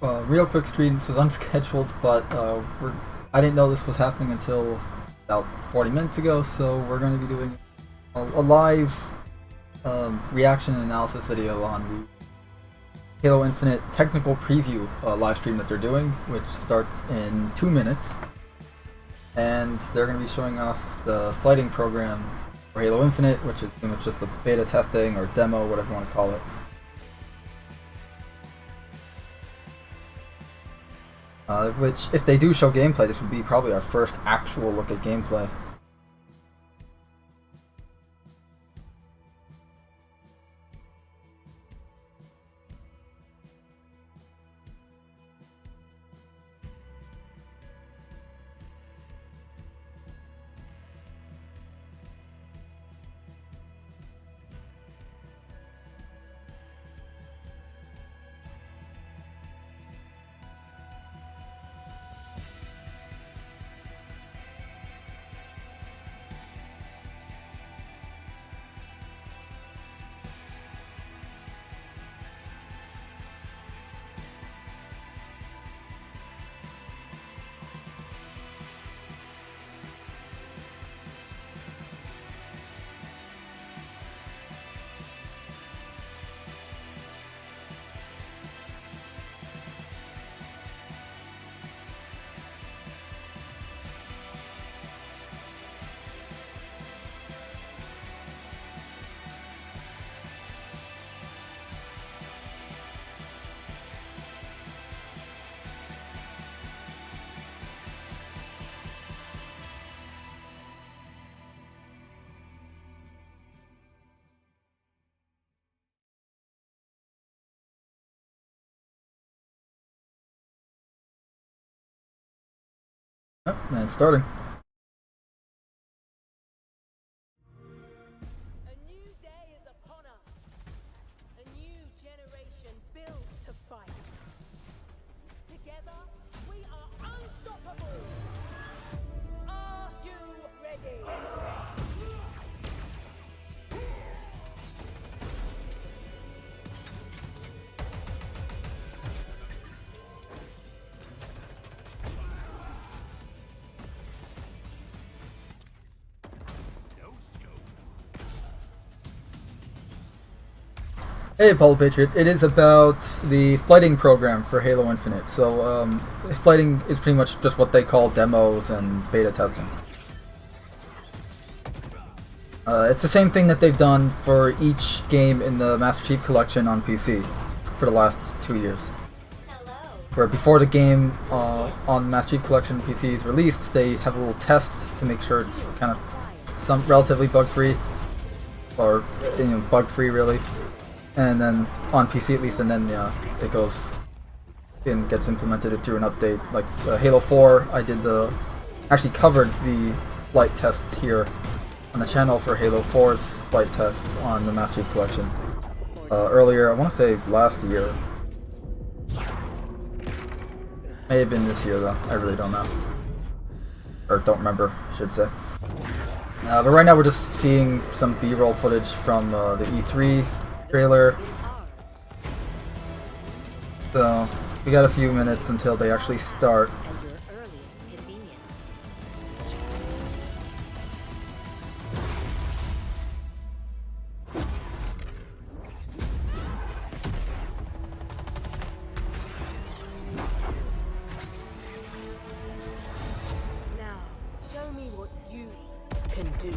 real quick stream. This was unscheduled, but I didn't know this was happening until about 40 minutes ago, so we're going to be doing a live reaction and analysis video on the Halo Infinite technical preview live stream that they're doing, which starts in 2 minutes. And they're going to be showing off the flighting program for Halo Infinite, which is pretty much just a beta testing or demo, whatever you want to call it. Which, if they do show gameplay, this would be probably our first actual look at gameplay. Oh, and it's starting. A new day is upon us. A new generation built to fight. Together, we are unstoppable. Are you ready? Hey, Apollo Patriot. It is about the flighting program for Halo Infinite. So, flighting is pretty much just what they call demos and beta testing. It's the same thing that they've done for each game in the Master Chief Collection on PC for the last 2 years. Where before the game on Master Chief Collection PC is released, they have a little test to make sure it's kind of relatively bug-free, or bug-free really. And then on PC at least, and then it goes and gets implemented through an update. Like Halo 4, I actually covered the flight tests here on the channel for Halo 4's flight test on the Master Chief Collection earlier. I want to say last year, may have been this year though. I really don't know, or don't remember, I should say. But right now we're just seeing some B-roll footage from the E3 trailer, so we got a few minutes until they actually start. Now, show me what you can do.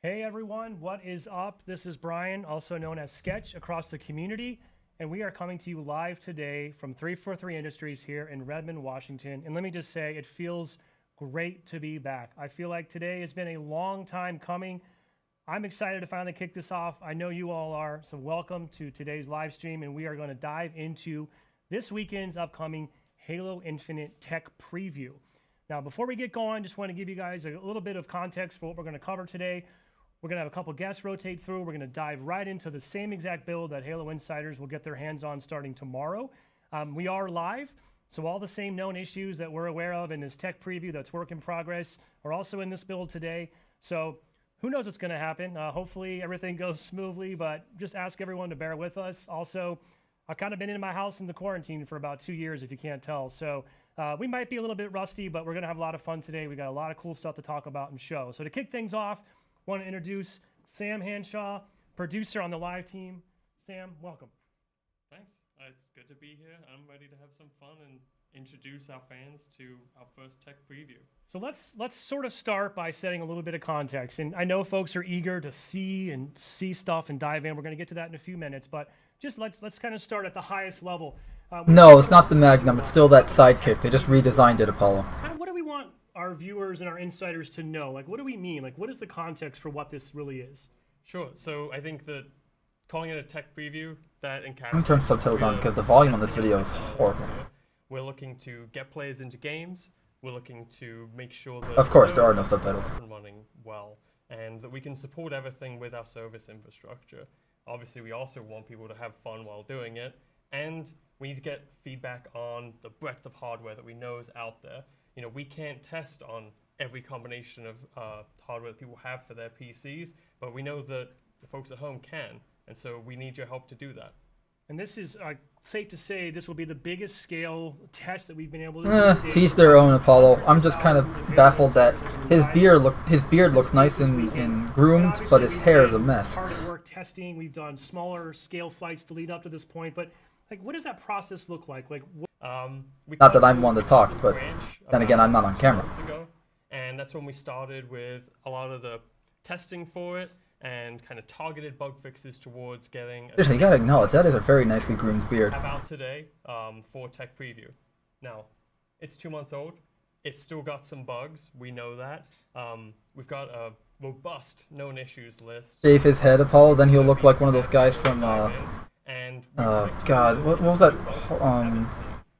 Hey everyone, what is up? This is Brian, also known as Sketch across the community, and we are coming to you live today from 343 Industries here in Redmond, Washington. And let me just say, it feels great to be back. I feel like today has been a long time coming. I'm excited to finally kick this off. I know you all are, so welcome to today's live stream, and we are going to dive into this weekend's upcoming Halo Infinite tech preview. Now, before we get going, just want to give you guys a little bit of context for what we're going to cover today. We're going to have a couple guests rotate through. We're going to dive right into the same exact build that Halo Insiders will get their hands on starting tomorrow. We are live, so all the same known issues that we're aware of in this tech preview that's work in progress are also in this build today. So who knows what's going to happen. Hopefully everything goes smoothly, but just ask everyone to bear with us. Also, I've kind of been in my house in the quarantine for about 2 years, if you can't tell. So we might be a little bit rusty, but we're going to have a lot of fun today. We got a lot of cool stuff to talk about and show. So to kick things off, I want to introduce Sam Hanshaw, producer on the live team. Sam, welcome. Thanks. It's good to be here. I'm ready to have some fun and introduce our fans to our first tech preview. So let's sort of start by setting a little bit of context. And I know folks are eager to see stuff and dive in. We're going to get to that in a few minutes, but just let's kind of start at the highest level. No, it's not the Magnum. It's still that sidekick. They just redesigned it, Apollo. What do we want our viewers and our insiders to know? Like, what do we mean? Like, what is the context for what this really is? Sure. So I think that calling it a tech preview, that encapsulates... I'm going to turn subtitles on because the volume on this video is horrible. We're looking to get players into games. We're looking to make sure that... Of course, there are no subtitles. ...up and running well, and that we can support everything with our service infrastructure. Obviously, we also want people to have fun while doing it, and we need to get feedback on the breadth of hardware that we know is out there. You know, we can't test on every combination of hardware that people have for their PCs, but we know that the folks at home can, and so we need your help to do that. And this is safe to say this will be the biggest scale test that we've been able to do. Teach their own, Apollo. I'm just kind of baffled that his beard looks nice and groomed, but his hair is a mess. Hard at work testing. We've done smaller scale flights to lead up to this point, but like, what does that process look like? Like, not that I'm one to talk, but then again, I'm not on camera. And that's when we started with a lot of the testing for it and kind of targeted bug fixes towards getting... Seriously, you gotta acknowledge, that is a very nicely groomed beard. ...about today for tech preview. Now, it's 2 months old. It's still got some bugs. We know that. We've got a robust known issues list. Shave his head, Apollo, then he'll look like one of those guys from, God, what was that?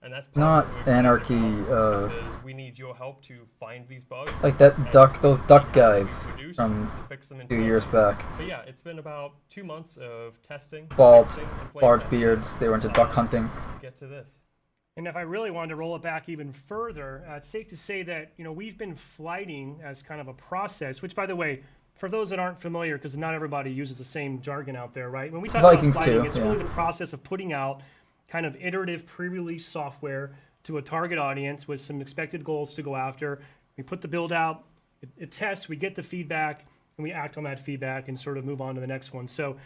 And that's not Anarchy, we need your help to find these bugs. Like that duck, those duck guys from a few years back. But yeah, it's been about 2 months of testing. Bald, large beards, they were into duck hunting. Get to this. And if I really wanted to roll it back even further, it's safe to say that, you know, we've been flighting as kind of a process, which, by the way, for those that aren't familiar, because not everybody uses the same jargon out there, right? When we talk Vikings about flighting, too, it's really the process of putting out kind of iterative pre-release software to a target audience with some expected goals to go after. We put the build out, it tests, we get the feedback, and we act on that feedback and sort of move on to the next one. So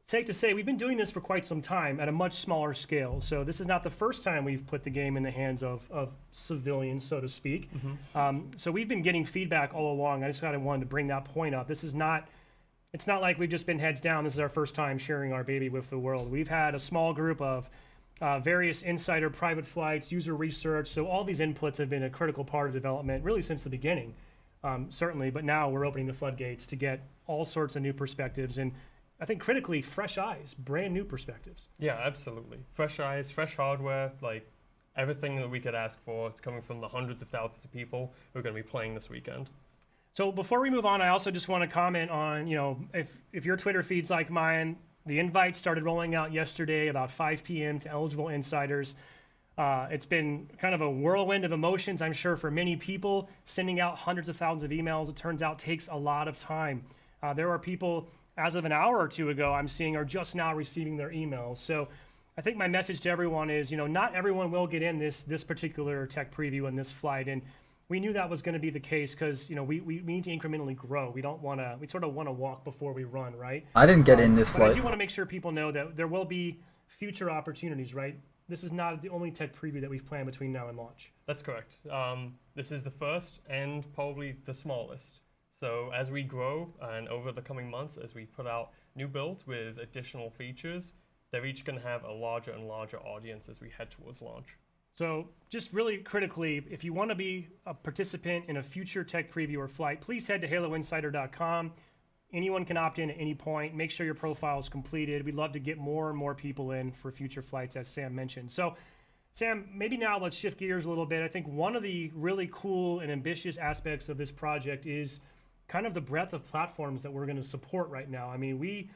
safe to say, we've been doing this for quite some time at a much smaller scale. So this is not the first time we've put the game in the hands of civilians, so to speak. Mm-hmm. So we've been getting feedback all along. I just kind of wanted to bring that point up. It's not like we've just been heads down. This is our first time sharing our baby with the world. We've had a small group of various insider private flights, user research. So all these inputs have been a critical part of development really since the beginning, certainly. But now we're opening the floodgates to get all sorts of new perspectives and I think critically, fresh eyes, brand new perspectives. Yeah, absolutely. Fresh eyes, fresh hardware, like everything that we could ask for. It's coming from the hundreds of thousands of people who are going to be playing this weekend. So before we move on, I also just want to comment on, you know, if your Twitter feed's like mine, the invites started rolling out yesterday about 5 p.m. to eligible insiders. It's been kind of a whirlwind of emotions, I'm sure, for many people. Sending out hundreds of thousands of emails, it turns out, takes a lot of time. There are people, as of an hour or two ago, I'm seeing are just now receiving their emails. So I think my message to everyone is, you know, not everyone will get in this particular tech preview and this flight. And we knew that was going to be the case because, you know, we need to incrementally grow. We sort of want to walk before we run, right? I didn't get in this flight. I do want to make sure people know that there will be future opportunities, right? This is not the only tech preview that we've planned between now and launch. That's correct. This is the first and probably the smallest. So as we grow and over the coming months, as we put out new builds with additional features, they're each going to have a larger and larger audience as we head towards launch. So just really critically, if you want to be a participant in a future tech preview or flight, please head to haloinsider.com. Anyone can opt in at any point. Make sure your profile is completed. We'd love to get more and more people in for future flights, as Sam mentioned. So Sam, maybe now let's shift gears a little bit. I think one of the really cool and ambitious aspects of this project is kind of the breadth of platforms that we're going to support right now. I mean,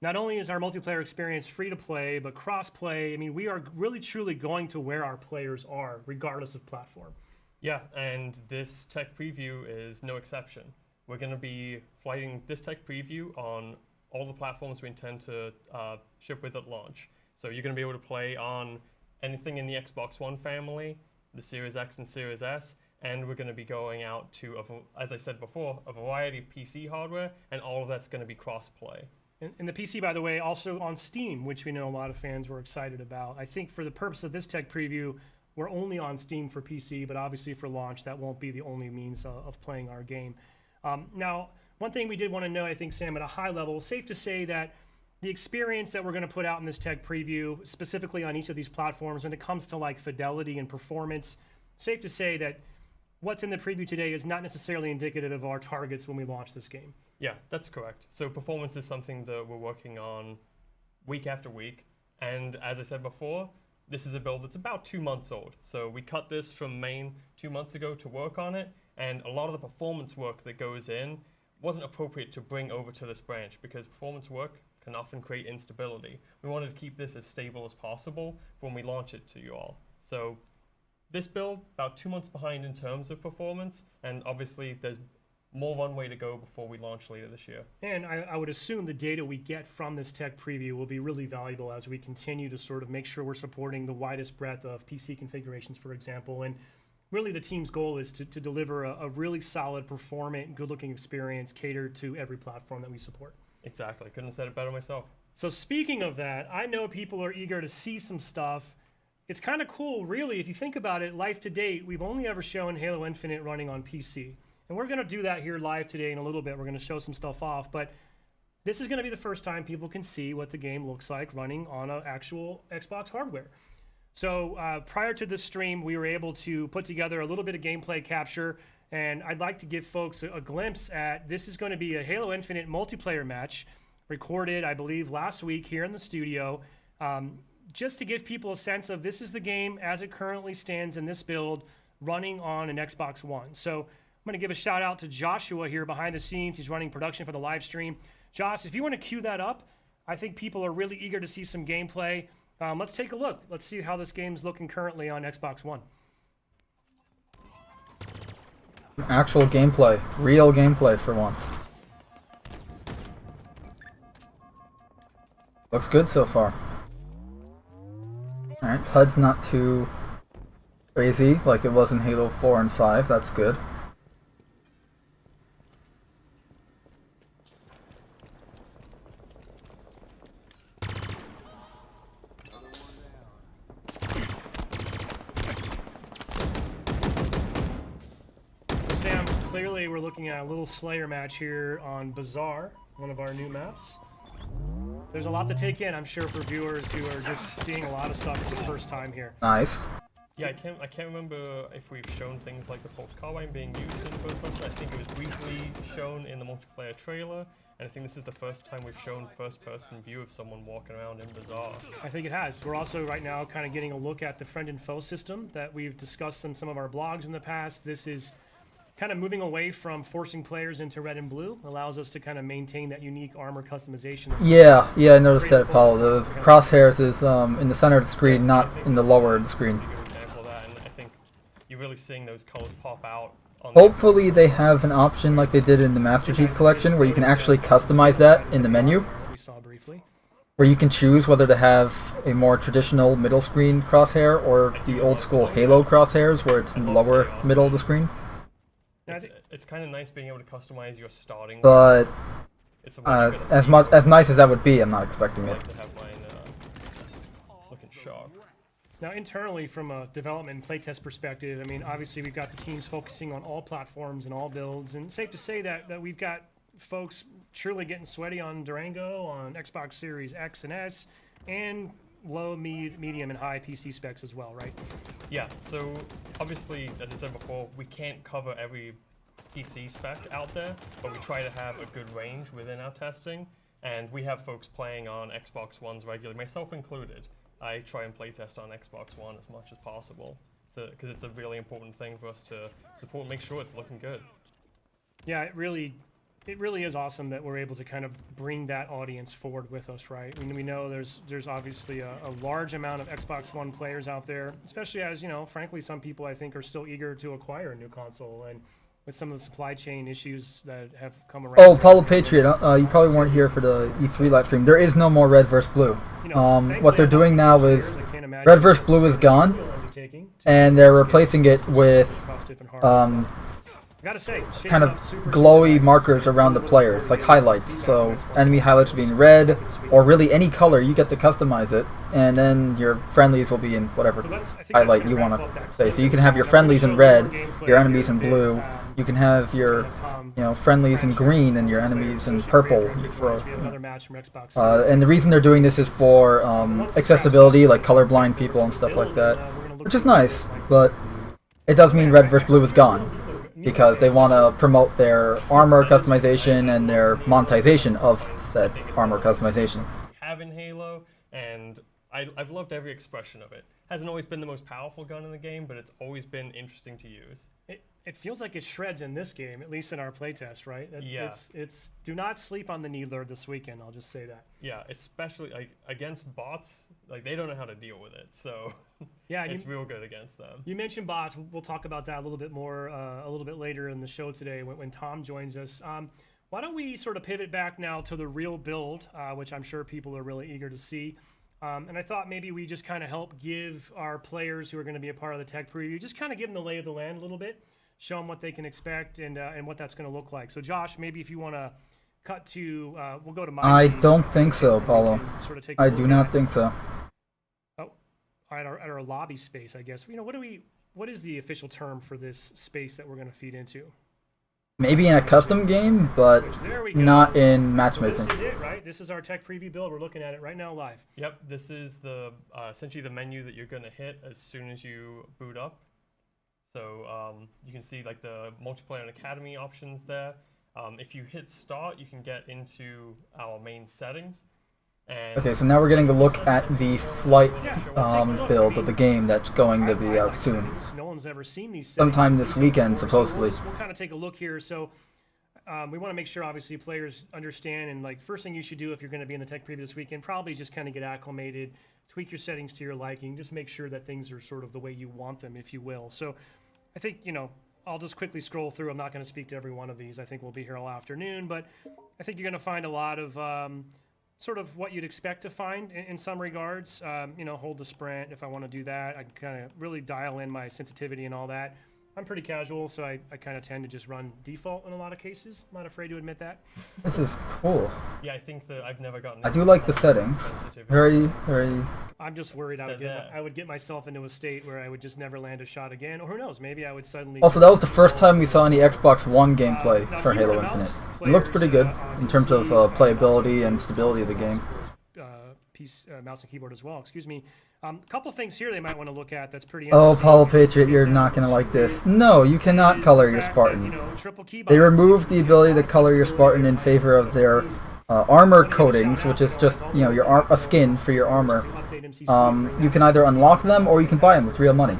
not only is our multiplayer experience free to play, but cross-play. I mean, we are really truly going to where our players are, regardless of platform. Yeah, and this tech preview is no exception. We're going to be flighting this tech preview on all the platforms we intend to ship with at launch. So you're going to be able to play on anything in the Xbox One family, the Series X and Series S, and we're going to be going out to, as I said before, a variety of PC hardware, and all of that's going to be cross-play. And the PC, by the way, also on Steam, which we know a lot of fans were excited about. I think for the purpose of this tech preview, we're only on Steam for PC, but obviously for launch, that won't be the only means of playing our game. Now, one thing we did want to know, I think, Sam, at a high level, safe to say that the experience that we're going to put out in this tech preview, specifically on each of these platforms, when it comes to like fidelity and performance, safe to say that what's in the preview today is not necessarily indicative of our targets when we launch this game. Yeah, that's correct. So performance is something that we're working on week after week. And as I said before, this is a build that's about 2 months old. So we cut this from main 2 months ago to work on it. And a lot of the performance work that goes in wasn't appropriate to bring over to this branch because performance work can often create instability. We wanted to keep this as stable as possible when we launch it to you all. So this build, about 2 months behind in terms of performance, and obviously there's more runway to go before we launch later this year. And I would assume the data we get from this tech preview will be really valuable as we continue to sort of make sure we're supporting the widest breadth of PC configurations, for example. And really the team's goal is to deliver a really solid, performant, good-looking experience catered to every platform that we support. Exactly. Couldn't have said it better myself. So speaking of that, I know people are eager to see some stuff. It's kind of cool, really, if you think about it, life to date, we've only ever shown Halo Infinite running on PC. And we're going to do that here live today in a little bit. We're going to show some stuff off. But this is going to be the first time people can see what the game looks like running on an actual Xbox hardware. So prior to this stream, we were able to put together a little bit of gameplay capture. And I'd like to give folks a glimpse at, this is going to be a Halo Infinite multiplayer match recorded, I believe, last week here in the studio. Just to give people a sense of this is the game as it currently stands in this build running on an Xbox One. So I'm going to give a shout out to Joshua here behind the scenes. He's running production for the live stream. Josh, if you want to cue that up, I think people are really eager to see some gameplay. Let's take a look. Let's see how this game's looking currently on Xbox One. Actual gameplay. Real gameplay for once. Looks good so far. Alright, HUD's not too crazy like it was in Halo 4 and 5. That's good. Sam, clearly we're looking at a little Slayer match here on Bazaar, one of our new maps. There's a lot to take in, I'm sure, for viewers who are just seeing a lot of stuff for the first time here. Nice. Yeah, I can't remember if we've shown things like the pulse carbine being used in first person. I think it was briefly shown in the multiplayer trailer, and I think this is the first time we've shown first-person view of someone walking around in Bazaar. I think it has. We're also right now kind of getting a look at the friend and foe system that we've discussed in some of our blogs in the past. This is kind of moving away from forcing players into red and blue, allows us to kind of maintain that unique armor customization. Yeah, I noticed that, Paul. The crosshairs is in the center of the screen, not in the lower of the screen. Good example of that, and I think you're really seeing those colors pop out. On Hopefully they have an option like they did in the Master Chief Collection where you can actually customize that in the menu. We saw briefly. Where you can choose whether to have a more traditional middle screen crosshair or the old school Halo crosshairs where it's in the lower middle of the screen. It's kind of nice being able to customize your starting. But it's as nice as that would be, I'm not expecting it. like to have mine looking sharp. Now, internally, from a development and playtest perspective, I mean, obviously we've got the teams focusing on all platforms and all builds, and safe to say that we've got folks truly getting sweaty on Durango, on Xbox Series X and S, and low, medium, and high PC specs as well, right? Yeah, so obviously, as I said before, we can't cover every PC spec out there, but we try to have a good range within our testing, and we have folks playing on Xbox Ones regularly, myself included. I try and playtest on Xbox One as much as possible, because it's a really important thing for us to support and make sure it's looking good. Yeah, it really is awesome that we're able to kind of bring that audience forward with us, right? I mean, we know there's obviously a large amount of Xbox One players out there, especially as, you know, frankly, some people I think are still eager to acquire a new console, and with some of the supply chain issues that have come around. Oh, Paulo Patriot, you probably weren't here for the E3 live stream. There is no more Red vs. Blue. What they're doing now is Red vs. Blue is gone, and they're replacing it with gotta say, kind of glowy markers around the players, like highlights. So enemy highlights being red, or really any color, you get to customize it, and then your friendlies will be in whatever highlight you want to say. So you can have your friendlies in red, your enemies in blue. You can have your, friendlies in green and your enemies in purple. And the reason they're doing this is for accessibility, like colorblind people and stuff like that, which is nice. But it does mean Red vs. Blue is gone, because they want to promote their armor customization and their monetization of said armor customization. Have in Halo, and I've loved every expression of it. Hasn't always been the most powerful gun in the game, but it's always been interesting to use. It feels like it shreds in this game, at least in our playtest, right? Yeah. It's do not sleep on the Needler this weekend. I'll just say that. Yeah, especially like against bots, like they don't know how to deal with it, so yeah, it's real good against them. You mentioned bots. We'll talk about that a little bit more, a little bit later in the show today when Tom joins us. Why don't we sort of pivot back now to the real build, which I'm sure people are really eager to see. And I thought maybe we just kind of help give our players who are going to be a part of the tech preview, just kind of give them the lay of the land a little bit, show them what they can expect and what that's going to look like. So Josh, maybe if you want to cut to, we'll go to my. I don't think so, Paulo. Sort of I do not think so. Oh, at our lobby space, I guess. What is the official term for this space that we're going to feed into? Maybe in a custom game, but not in matchmaking. This is it, right? This is our tech preview build. We're looking at it right now live. Yep, this is the essentially the menu that you're going to hit as soon as you boot up. So you can see like the multiplayer and academy options there. If you hit start, you can get into our main settings. And okay, so now we're getting a look at the flight build of the game that's going to be out soon. No one's ever seen these sometime this weekend, supposedly. We'll kind of take a look here. So we want to make sure, obviously, players understand. And like, first thing you should do if you're going to be in the tech preview this weekend, probably just kind of get acclimated, tweak your settings to your liking, just make sure that things are sort of the way you want them, if you will. So I think, I'll just quickly scroll through. I'm not going to speak to every one of these. I think we'll be here all afternoon. But I think you're going to find a lot of sort of what you'd expect to find in some regards. Hold the sprint if I want to do that. I can kind of really dial in my sensitivity and all that. I'm pretty casual, so I kind of tend to just run default in a lot of cases. I'm not afraid to admit that. This is cool. Yeah, I think that I've never gotten. I do like the settings. Very. I'm just worried I would get myself into a state where I would just never land a shot again, or who knows? Maybe I would suddenly. Also, that was the first time we saw any Xbox One gameplay for Halo Infinite. It looked pretty good in terms of playability and stability of the game. Mouse and keyboard as well. Excuse me. A couple of things here they might want to look at that's pretty interesting. Oh, Paulo Patriot, you're not going to like this. No, you cannot color your Spartan. They removed the ability to color your Spartan in favor of their armor coatings, which is just, a skin for your armor. You can either unlock them or you can buy them with real money.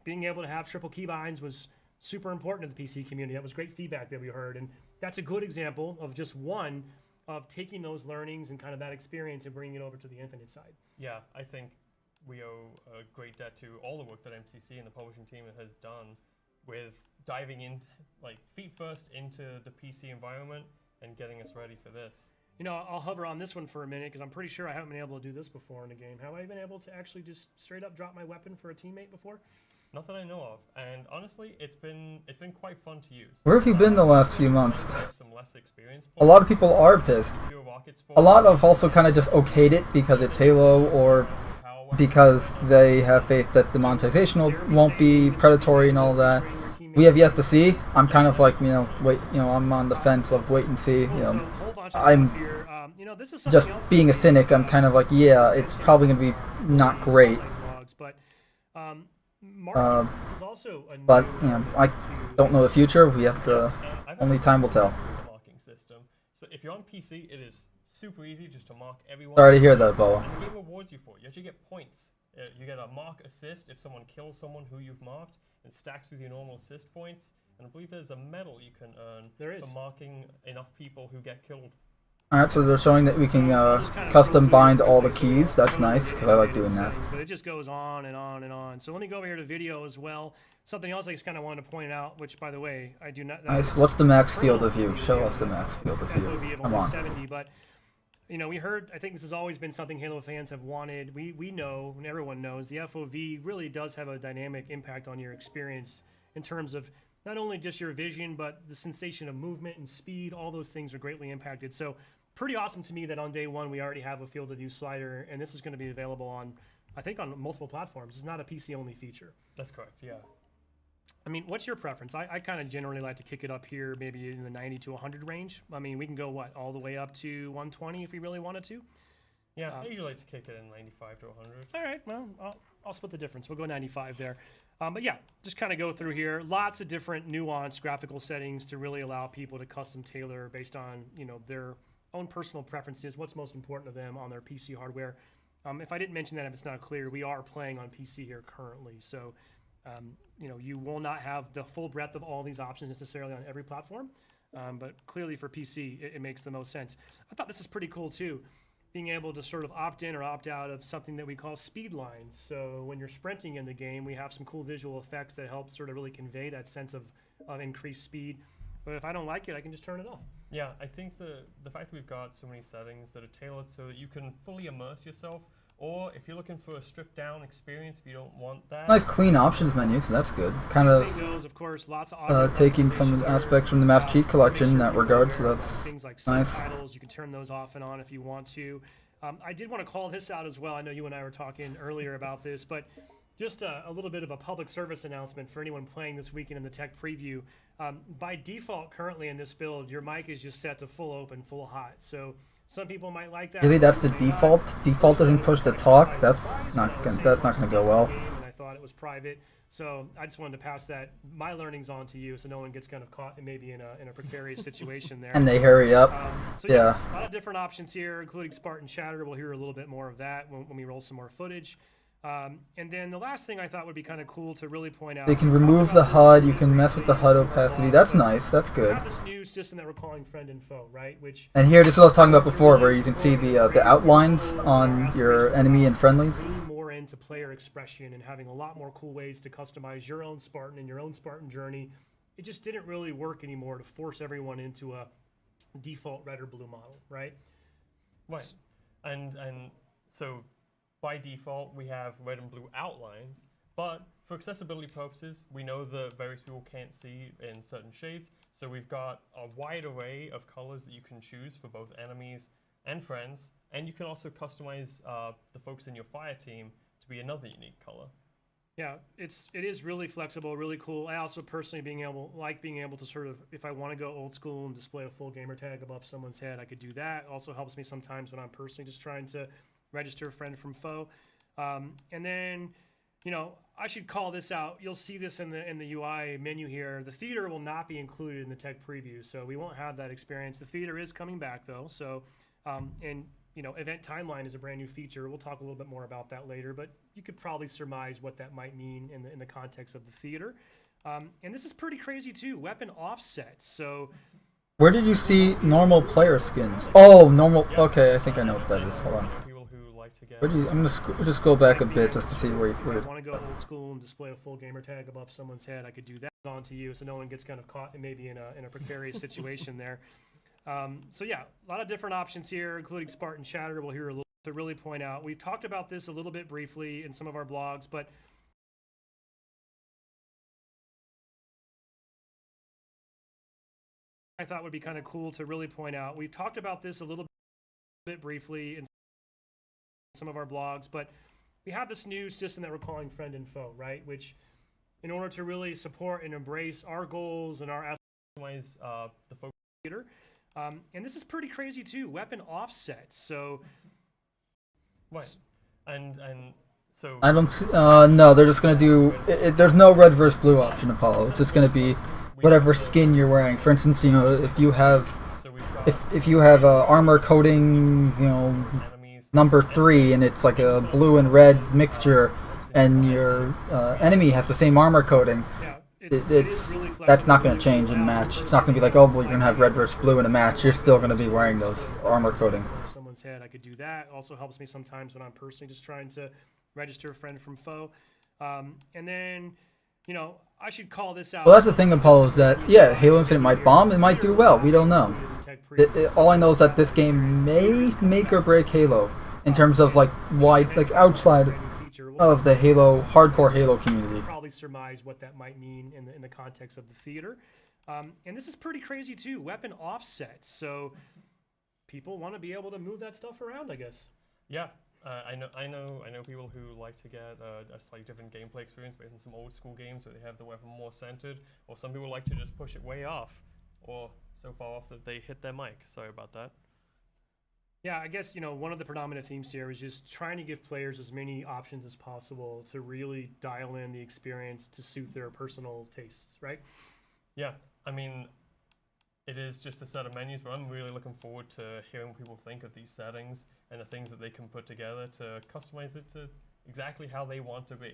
Being able to have triple keybinds was super important to the PC community. That was great feedback that we heard, and that's a good example of just one of taking those learnings and kind of that experience and bringing it over to the Infinite side. Yeah, I think we owe a great debt to all the work that MCC and the publishing team has done with diving in, like, feet first into the PC environment and getting us ready for this. I'll hover on this one for a minute because I'm pretty sure I haven't been able to do this before in a game. Have I been able to actually just straight up drop my weapon for a teammate before? Not that I know of, and honestly, it's been quite fun to use. Where have you been the last few months? Some less experience. A lot of people are pissed. A lot have also kind of just okayed it because it's Halo, or because they have faith that the monetization won't be predatory and all that. We have yet to see. I'm kind of like, I'm on the fence of wait and see. I'm just being a cynic. I'm kind of like, yeah, it's probably going to be not great. But I don't know the future. We have to. Only time will tell. So if you're on PC, it is super easy just to mark everyone. Sorry to hear that, Boa. And the game rewards you for it. You actually get points. You get a mark assist if someone kills someone who you've marked, and stacks with your normal assist points. and I believe there's a medal you can earn There is. for marking enough people who get killed. Alright, so they're showing that we can custom bind all the keys. That's nice, because I like doing that. But it just goes on and on and on. So let me go over here to video as well. Something else I just kind of wanted to point out, which, by the way, I do not... Nice. What's the max field of view? Show us the max field of view. FOV of Come only on. 70, but, you know, we heard, I think this has always been something Halo fans have wanted. We know, and everyone knows, the FOV really does have a dynamic impact on your experience in terms of not only just your vision, but the sensation of movement and speed. All those things are greatly impacted. So pretty awesome to me that on day one we already have a field of view slider, and this is going to be available on, I think, on multiple platforms. It's not a PC-only feature. That's correct, yeah. I mean, what's your preference? I kind of generally like to kick it up here, maybe in the 90 to 100 range. I mean, we can go, what, all the way up to 120 if we really wanted to? Yeah, I usually like to kick it in 95 to 100. All right, well, I'll split the difference. We'll go 95 there. But yeah, just kind of go through here. Lots of different nuanced graphical settings to really allow people to custom tailor based on, you know, their own personal preferences, what's most important to them on their PC hardware. If I didn't mention that, if it's not clear, we are playing on PC here currently. So, you know, you will not have the full breadth of all these options necessarily on every platform. But clearly for PC, it makes the most sense. I thought this is pretty cool too, being able to sort of opt in or opt out of something that we call speed lines. So when you're sprinting in the game, we have some cool visual effects that help sort of really convey that sense of increased speed. But if I don't like it, I can just turn it off. Yeah, I think the fact that we've got so many settings that are tailored so that you can fully immerse yourself, or if you're looking for a stripped down experience, if you don't want that. Nice clean options menu, so that's good. Kind of goes, of course, lots of taking some aspects from the Master Chief Collection in that regard, so that's things like nice. subtitles, you can turn those off and on if you want to. I did want to call this out as well. I know you and I were talking earlier about this, but just a little bit of a public service announcement for anyone playing this weekend in the tech preview. By default, currently in this build, your mic is just set to full open, full hot. So some people might like that. Really, that's the default. Default doesn't push to talk. That's not gonna go well. And I thought it was private, so I just wanted to pass that my learnings on to you, so no one gets kind of caught maybe in a precarious situation there. And they hurry up. So yeah, a lot of different options here, including Spartan Chatter. We'll hear a little bit more of that when we roll some more footage. And then the last thing I thought would be kind of cool to really point out. You can remove the HUD. You can mess with the HUD opacity. That's nice. That's good. We have this new system that we're calling Friend and Foe, right? Which And here, this is what I was talking about before, where you can see the outlines on your enemy and friendlies. lean more into player expression and having a lot more cool ways to customize your own Spartan and your own Spartan journey. It just didn't really work anymore to force everyone into a default red or blue model, right? Right. And so by default, we have red and blue outlines, but for accessibility purposes, we know that various people can't see in certain shades, so we've got a wide array of colors that you can choose for both enemies and friends, and you can also customize the folks in your fire team to be another unique color. Yeah, it is really flexible, really cool. I also personally being able to sort of, if I want to go old school and display a full gamer tag above someone's head, I could do that. Also helps me sometimes when I'm personally just trying to register a friend from foe. And then, you know, I should call this out. You'll see this in the UI menu here. The theater will not be included in the tech preview, so we won't have that experience. The theater is coming back though. So, and you know, event timeline is a brand new feature. We'll talk a little bit more about that later, but you could probably surmise what that might mean in the context of the theater. And this is pretty crazy too. Weapon offsets. So. Where did you see normal player skins? Oh, normal. Okay, I think I know what that is. Hold on. People who like to get. I'm gonna just go back a bit just to see where. If I want to go old school and display a full gamer tag above someone's head, I could do that on to you, so no one gets kind of caught maybe in a precarious situation there. So yeah, a lot of different options here, including Spartan Chatter. We'll hear a little to really point out. We've talked about this a little bit briefly in some of our blogs, but I thought would be kind of cool to really point out. We've talked about this a little bit briefly in some of our blogs, but we have this new system that we're calling Friend and Foe, right? Which, in order to really support and embrace our goals and our Customize the folks. theater, and this is pretty crazy too. Weapon offsets. So, Right. And so. I don't see. No, they're just gonna do. There's no red versus blue option, Apollo. It's just gonna be whatever skin you're wearing. For instance, you know, if you have armor coating, you know, number 3, and it's like a blue and red mixture, and your enemy has the same armor coating, it's really that's not going flexible. to change in match. It's not going to be like, oh, well, you're going to have red versus blue in a match. You're still going to be wearing those armor coating. Over someone's head, I could do that. Also helps me sometimes when I'm personally just trying to register a friend from foe. And then, you know, I should call this out. Well, that's the thing, Apollo, is that, yeah, Halo Infinite might bomb, it might do well, we don't know. All I know is that this game may make or break Halo in terms of, like, wide, like, outside of the Halo, hardcore Halo community. Probably surmise what that might mean in the context of the theater. And this is pretty crazy, too. Weapon offsets. So people want to be able to move that stuff around, I guess. Yeah. I know people who like to get a slightly different gameplay experience based on some old school games where they have the weapon more centered, or some people like to just push it way off, or so far off that they hit their mic. Sorry about that. Yeah, I guess, you know, one of the predominant themes here is just trying to give players as many options as possible to really dial in the experience to suit their personal tastes, right? Yeah, I mean, it is just a set of menus, but I'm really looking forward to hearing what people think of these settings and the things that they can put together to customize it to exactly how they want to be.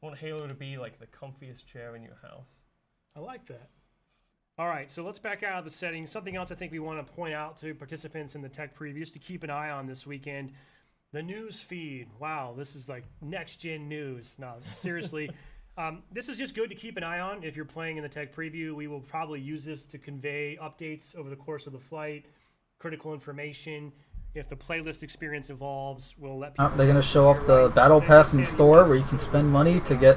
I want Halo to be like the comfiest chair in your house. I like that. All right, so let's back out of the settings. Something else I think we want to point out to participants in the tech previews to keep an eye on this weekend. The news feed. Wow, this is like next-gen news. No, seriously. This is just good to keep an eye on if you're playing in the tech preview. We will probably use this to convey updates over the course of the flight, critical information. If the playlist experience evolves, we'll let people They're going to show off the Battle Pass in store where you can spend money to get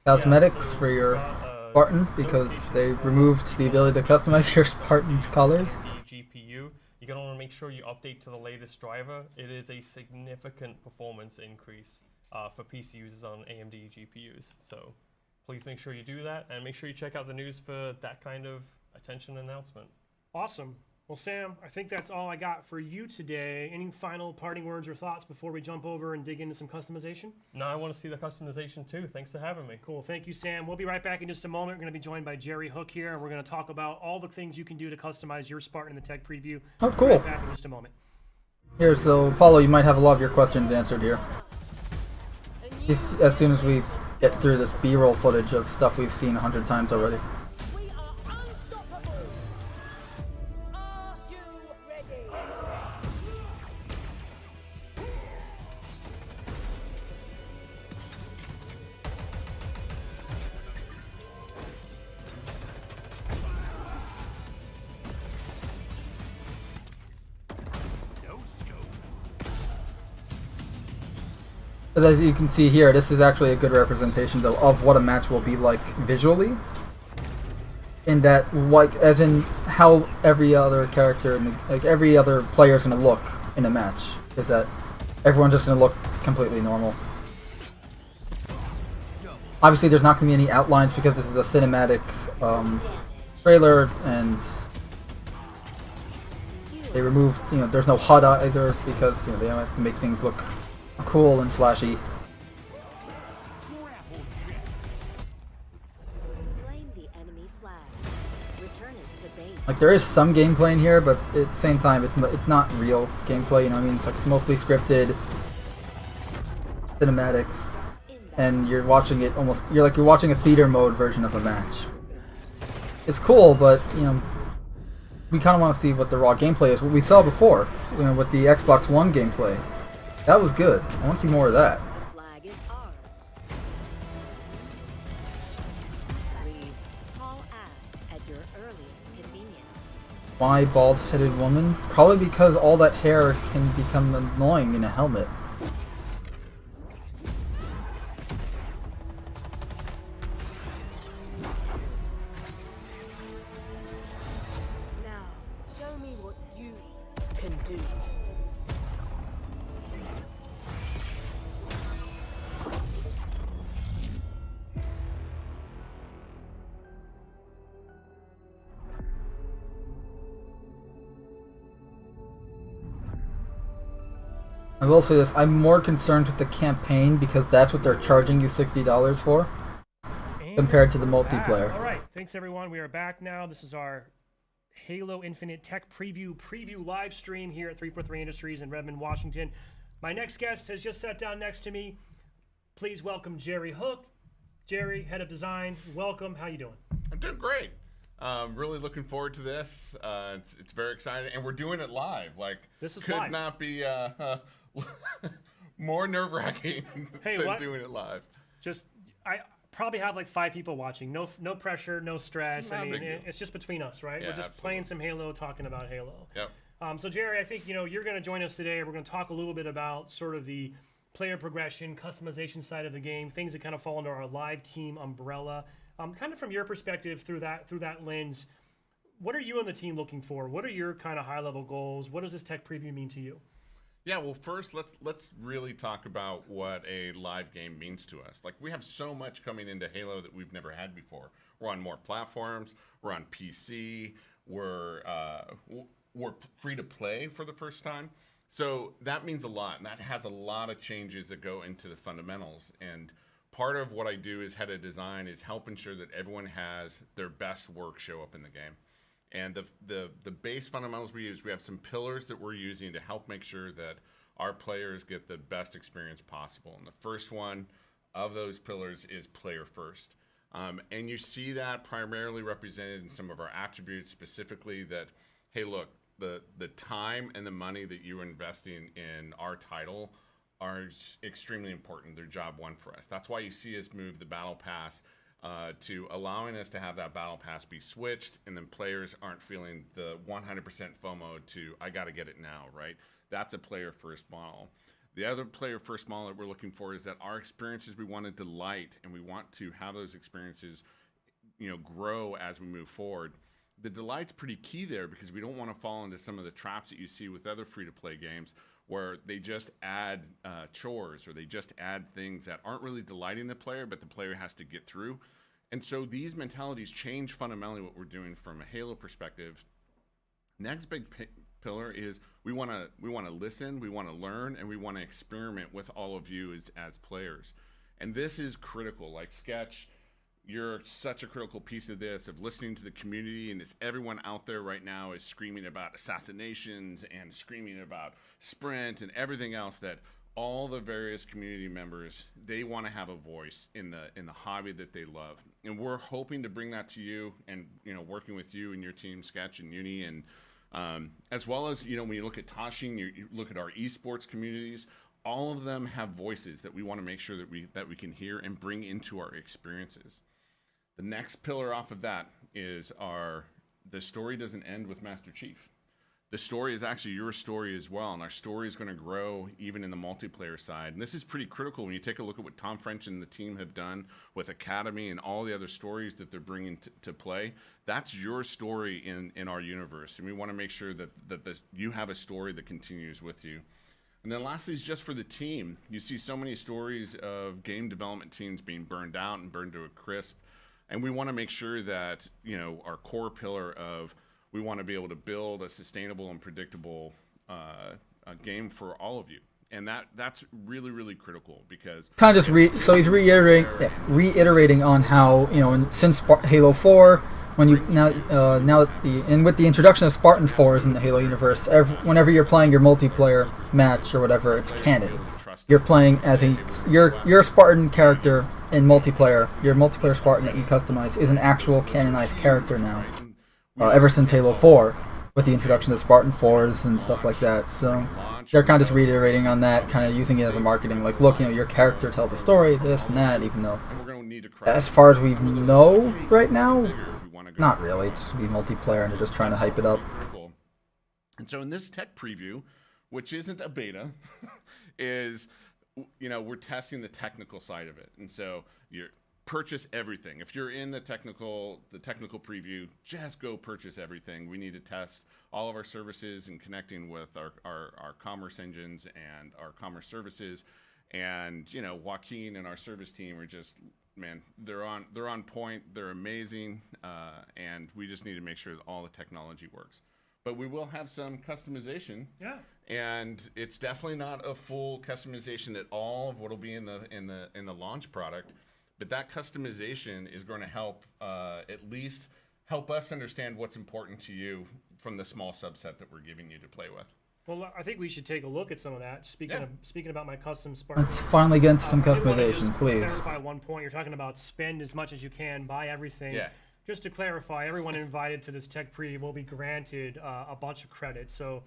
cosmetics for your Spartan, because they removed the ability to customize your Spartan's colors. The GPU, you're going to want to make sure you update to the latest driver. It is a significant performance increase for PC users on AMD GPUs. So please make sure you do that, and make sure you check out the news for that kind of attention announcement. Awesome. Well, Sam, I think that's all I got for you today. Any final parting words or thoughts before we jump over and dig into some customization? No, I want to see the customization too. Thanks for having me. Cool. Thank you, Sam. We'll be right back in just a moment. We're going to be joined by Jerry Hook here, and we're going to talk about all the things you can do to customize your Spartan in the tech preview. Oh, cool. Right back in just a moment. Here, so Paulo, you might have a lot of your questions answered here. As soon as we get through this B-roll footage of stuff we've seen 100 times already. We are unstoppable. Are you ready? But as you can see here, this is actually a good representation though of what a match will be like visually. In that, like, as in how every other character, like every other player is going to look in a match, is that everyone's just going to look completely normal. Obviously, there's not going to be any outlines because this is a cinematic trailer, and they removed, you know, there's no HUD either because, you know, they don't have to make things look cool and flashy. Claim the enemy flag. Return it to base. Like, there is some gameplay in here, but at the same time, it's not real gameplay. You know what I mean? It's like, it's mostly scripted cinematics, and you're watching it almost. You're watching a theater mode version of a match. It's cool, but you know, we kind of want to see what the raw gameplay is. What we saw before, you know, with the Xbox One gameplay, that was good. I want to see more of that. Flag is ours. Please call us at your earliest convenience. Why bald-headed woman? Probably because all that hair can become annoying in a helmet. Now, show me what you can do. I will say this, I'm more concerned with the campaign because that's what they're charging you $60 for compared to the multiplayer. All right, thanks everyone. We are back now. This is our Halo Infinite Tech Preview live stream here at 343 Industries in Redmond, Washington. My next guest has just sat down next to me. Please welcome Jerry Hook. Jerry, head of design. Welcome. How you doing? I'm doing great. Really looking forward to this. It's very exciting, and we're doing it live. Like, This is could live. not be more nerve-wracking Hey, than what? doing it live. Just I probably have like 5 people watching. No pressure, no stress. Not I a mean, big deal. it's just between us, right? Yeah, We're just absolutely. playing some Halo, talking about Halo. Yep. So Jerry, I think you're going to join us today. We're going to talk a little bit about sort of the player progression, customization side of the game, things that kind of fall under our live team umbrella. Kind of from your perspective through that lens, what are you and the team looking for? What are your kind of high level goals? What does this tech preview mean to you? Yeah, well, first let's really talk about what a live game means to us. Like, we have so much coming into Halo that we've never had before. We're on more platforms. We're on PC. We're free to play for the first time. So that means a lot, and that has a lot of changes that go into the fundamentals. And part of what I do as head of design is help ensure that everyone has their best work show up in the game. And the base fundamentals we use, we have some pillars that we're using to help make sure that our players get the best experience possible. And the first one of those pillars is player first. And you see that primarily represented in some of our attributes, specifically that, hey, look, the time and the money that you're investing in our title are extremely important. They're job one for us. That's why you see us move the battle pass to allowing us to have that battle pass be switched, and then players aren't feeling the 100% FOMO to, I got to get it now, right? That's a player first model. The other player first model that we're looking for is that our experiences, we want to delight, and we want to have those experiences, grow as we move forward. The delight's pretty key there, because we don't want to fall into some of the traps that you see with other free-to-play games where they just add chores, or they just add things that aren't really delighting the player, but the player has to get through. And so these mentalities change fundamentally what we're doing from a Halo perspective. Next big pillar is we want to listen, we want to learn, and we want to experiment with all of you as players. And this is critical. Like, Sketch, you're such a critical piece of this, of listening to the community, and it's everyone out there right now is screaming about Assassinations and screaming about Sprint and everything else, that all the various community members, they want to have a voice in the hobby that they love. And we're hoping to bring that to you, and working with you and your team, Sketch and Uni, and as well as when you look at Toshing, you look at our esports communities, all of them have voices that we want to make sure that we can hear and bring into our experiences. The next pillar off of that is the story doesn't end with Master Chief. The story is actually your story as well, and our story is going to grow even in the multiplayer side. And this is pretty critical when you take a look at what Tom French and the team have done with Academy and all the other stories that they're bringing to play. That's your story in our universe, and we want to make sure that you have a story that continues with you. And then lastly is just for the team. You see so many stories of game development teams being burned out and burned to a crisp. And we want to make sure that, our core pillar of, we want to be able to build a sustainable and predictable a game for all of you. And that's really, really critical, because Kind of just so he's reiterating on how, since Halo 4, when you and with the introduction of Spartan 4s in the Halo universe, whenever you're playing your multiplayer match or whatever, it's canon. You're playing as your Spartan character in multiplayer. Your multiplayer Spartan that you customize is an actual canonized character now. Ever since Halo 4, with the introduction of Spartan 4s and stuff like that. So they're kind of just reiterating on that, kind of using it as a marketing. Like, look, your character tells a story, this and that, even though, as far as we know right now, not really. It's just be multiplayer, and they're just trying to hype it up. And so in this tech preview, which isn't a beta, is, we're testing the technical side of it. And so you purchase everything. If you're in the technical preview, just go purchase everything. We need to test all of our services and connecting with our commerce engines and our commerce services. And, Joaquin and our service team are just, man, they're on point. They're amazing. And we just need to make sure that all the technology works. But we will have some customization. Yeah. And it's definitely not a full customization at all of what will be in the launch product. But that customization is going to help at least help us understand what's important to you from the small subset that we're giving you to play with. Well, I think we should take a look at some of that. Speaking about my custom Spartan. Let's finally get into some I did wanna customization, just please. Clarify one point. You're talking about spend as much as you can, buy everything. Yeah. Just to clarify, everyone invited to this tech preview will be granted a bunch of credits. So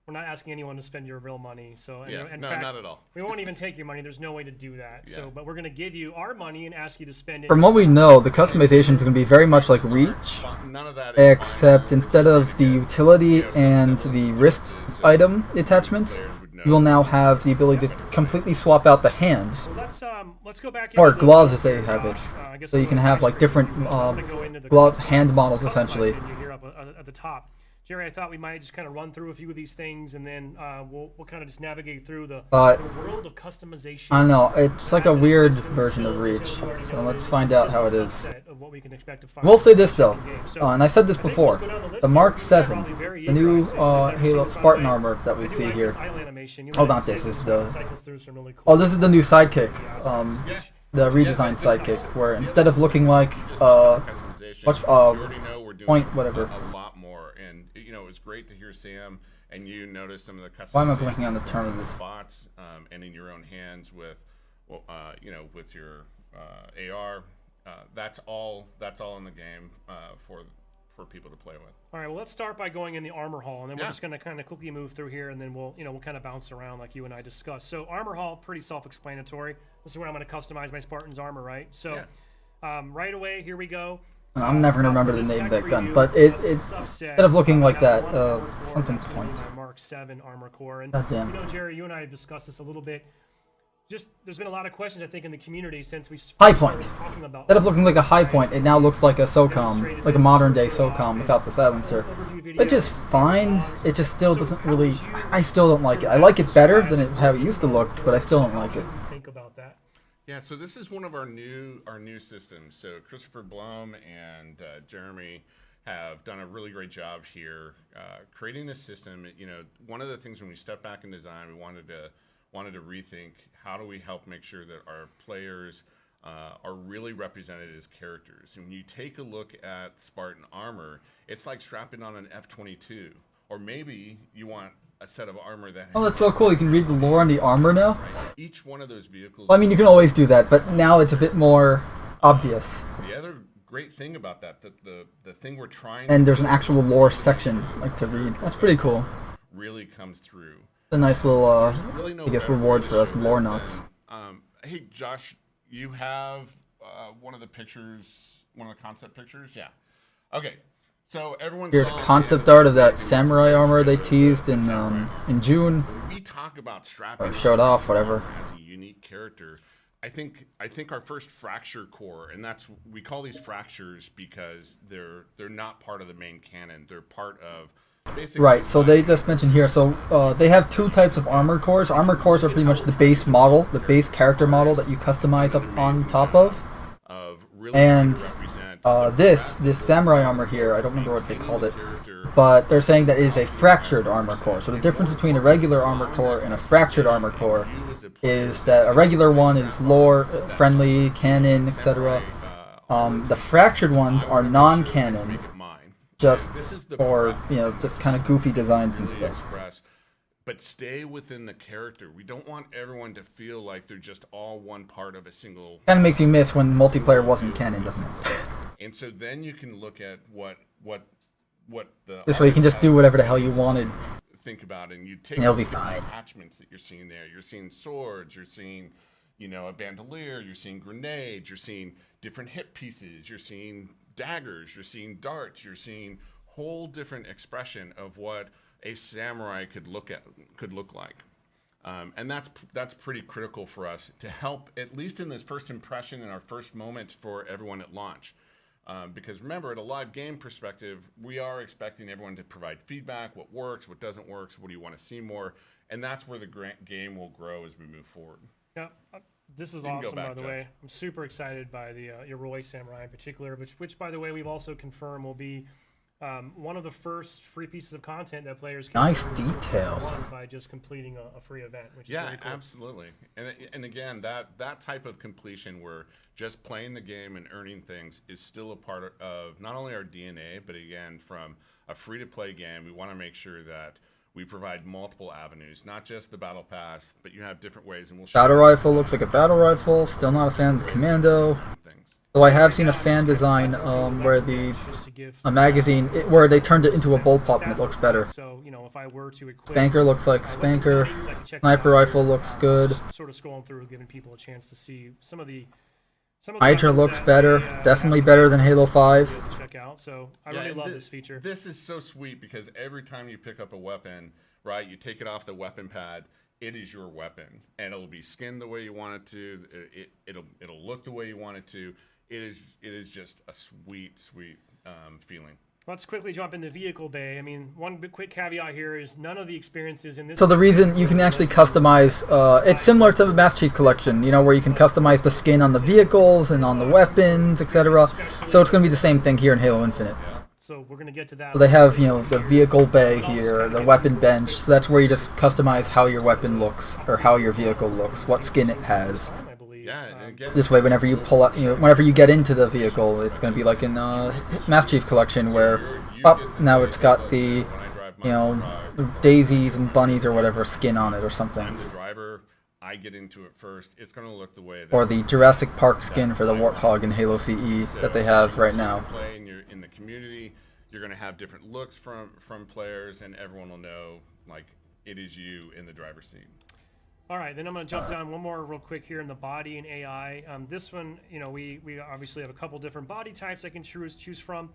we're not asking anyone to spend your real money. So Yeah, in no, fact, not at all. we won't even take your money. There's no way to do that. Yeah. So, but we're going to give you our money and ask you to spend it. From what we know, the customization is going to be very much like Reach, None of that is except final. instead of the utility and the wrist item attachments, you will now have the ability to completely swap out the hands, Let's go back or into the- gloves as they have it. I guess So you we'll can go have back like to different I'm gonna go into the glove custom- hand models customized essentially. menu here up at the top. Jerry, I thought we might just kind of run through a few of these things, and then we'll kind of just navigate through the world of customization. I don't know, it's like a weird version of Reach, so let's find out how it is. Of what we can expect to find We'll say this though, in the game. So, and I said this I think before, let's go down the list the here. Mark We've got 7, probably very the new interesting things. Halo By the Spartan way, armor that we I do see like here. this island animation. You Hold might on, say this is that the- cycles through some really cool Oh, this is the new sidekick, the redesigned sidekick, where instead of looking like Customization. what's You already know we're doing point whatever. a lot more, and it was great to hear Sam and you notice some of the customization. Why am I blanking on the term of this? spots and in your own hands with, with your AR. That's all in the game for people to play with. All right, well, let's start by going in the armor hall, and then we're Yeah. just going to kind of quickly move through here, and then we'll kind of bounce around like you and I discussed. So armor hall, pretty self-explanatory. This is where I'm going to customize my Spartan's armor, right? So right away, here we go. I'm never gonna remember the name of that gun, but instead of looking like that, something's point. Mark 7 armor core, and Goddamn. Jerry, you and I have discussed this a little bit. Just there's been a lot of questions I think in the community since we High started point. talking about Instead of looking like a high point, it now looks like a SOCOM, like a modern day SOCOM without the silencer. Which is fine, it just still doesn't really, I still don't like it. I like it better than how it used to look, but I still don't like it. think about that. Yeah, so this is one of our new systems. So Christopher Blum and Jeremy have done a really great job here creating this system. One of the things when we stepped back in design, we wanted to rethink how do we help make sure that our players are really represented as characters. And when you take a look at Spartan armor, it's like strapping on an F-22, or maybe you want a set of armor that Oh, that's so cool, you can read the lore on the armor now? each one of those vehicles. Well, I mean, you can always do that, but now it's a bit more obvious. The other great thing about that, the thing we're trying And to there's an do actual lore section, like, to read. That's pretty cool. really comes through. A nice little, Really no I guess, better reward way to for us show lore this nuts. than, hey, Josh, you have one of the pictures, one of the concept pictures? Yeah. Okay. So everyone Here's saw concept the art of that amazing samurai armor they trailer teased for in Samurai. June. When we talk about strapping Or showed on off, whatever. as a unique character, I think our first fracture core, and we call these fractures because they're not part of the main canon. They're part of basically. Right, so they just mentioned here, so they have two types of armor cores. Armor cores are pretty much the base model, the base character model that you customize up on top of. Really And represent this samurai armor here, I don't remember what they called it, but they're saying that it is a fractured armor core. So the difference between a regular armor core and a fractured armor core is that a regular one is lore, friendly, canon, etc. The fractured ones are non-canon, just or just kind of goofy designs and stuff. express, but stay within the character. We don't want everyone to feel like they're just all one part of a single. Kind of makes you miss when multiplayer wasn't canon, doesn't it? And so then you can look at what the This way you can just do whatever the hell you wanted. think about, and you take And it'll be a look at the fine. attachments that you're seeing there. You're seeing swords. You're seeing a bandolier. You're seeing grenades. You're seeing different hip pieces. You're seeing daggers. You're seeing darts. You're seeing whole different expression of what a samurai could look like. And that's pretty critical for us to help, at least in this first impression and our first moment for everyone at launch. Because remember, at a live game perspective, we are expecting everyone to provide feedback, what works, what doesn't work, so what do you want to see more, and that's where the game will grow as we move forward. Yeah, this is You can go awesome, by back, the Josh. way. I'm super excited by the Yoroi Samurai in particular, which, by the way, we've also confirmed will be one of the first free pieces of content that players can Nice do detail. by just completing a free event, which is Yeah, very cool. absolutely. And again, that type of completion where just playing the game and earning things is still a part of not only our DNA, but again, from a free-to-play game, we want to make sure that We provide multiple avenues, not just the battle pass, but you have different ways, and we'll show Battle you rifle looks like a battle rifle. Still not a fan of the commando. things. Though I have seen a fan design where the magazine where they turned it into a bullpup and it looks better. So, you know, if I were to equip, Spanker looks like Spanker. Sniper rifle looks good. Sort of scrolling through, giving people a chance to see some of the Hydra weapons looks that better. they, Definitely have better than Halo 5. to check out. So I really and love this feature. This is so sweet because every time you pick up a weapon, right, you take it off the weapon pad, it is your weapon, and it'll be skinned the way you want it to. It'll look the way you want it to. It is just a sweet feeling. Let's quickly jump into vehicle bay. I mean, one quick caveat here is none of the experiences in this. So the reason you can actually customize, it's similar to the Master Chief Collection, you know, where you can customize the skin on the vehicles and on the weapons, etc. So it's going to be the same thing here in Halo Infinite. So we're going to get to that. So they have, you know, the vehicle bay here, the weapon bench. So that's where you just customize how your weapon looks or how your vehicle looks, what skin it has. I believe. Yeah, and again, This way, whenever you pull up, you know, whenever you get into the vehicle, it's going to be like in Master Chief Collection, where now it's got the, you know, daisies and bunnies or whatever skin on it or something, I'm the driver. I get into it first. It's going to look the way that or the Jurassic Park skin for the Warthog in Halo CE that they have right now. play and you're in the community, you're going to have different looks from players, and everyone will know like it is you in the driver's seat. All right, then I'm going to jump down one more real quick here in the body and AI. This one, you know, we obviously have a couple different body types I can choose from.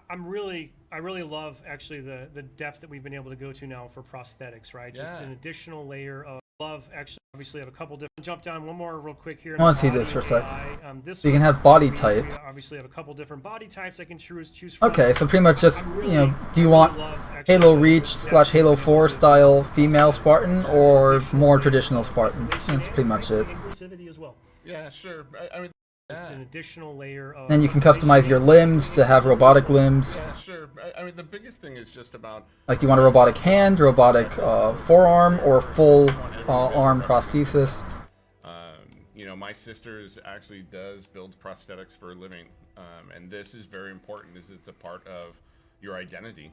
I really love actually the depth that we've been able to go to now for prosthetics, right? Just an additional layer of love. Actually, obviously have a couple different. Jump down one more real quick here. I want to see this for a sec. So you can have body type. We obviously have a couple different body types I can choose from. Okay, so pretty much just, you know, do you want Halo Reach / Halo 4 style female Spartan or more traditional Spartan? That's pretty much it. Inclusivity as well. Yeah, sure. I mean, Just an additional layer of. Then you can customize your limbs to have robotic limbs. yeah, sure. I mean, the biggest thing is just about Like, do you want a robotic hand, robotic forearm, or full arm prosthesis? you know, my sister's actually does build prosthetics for a living, and this is very important. Is it's a part of your identity.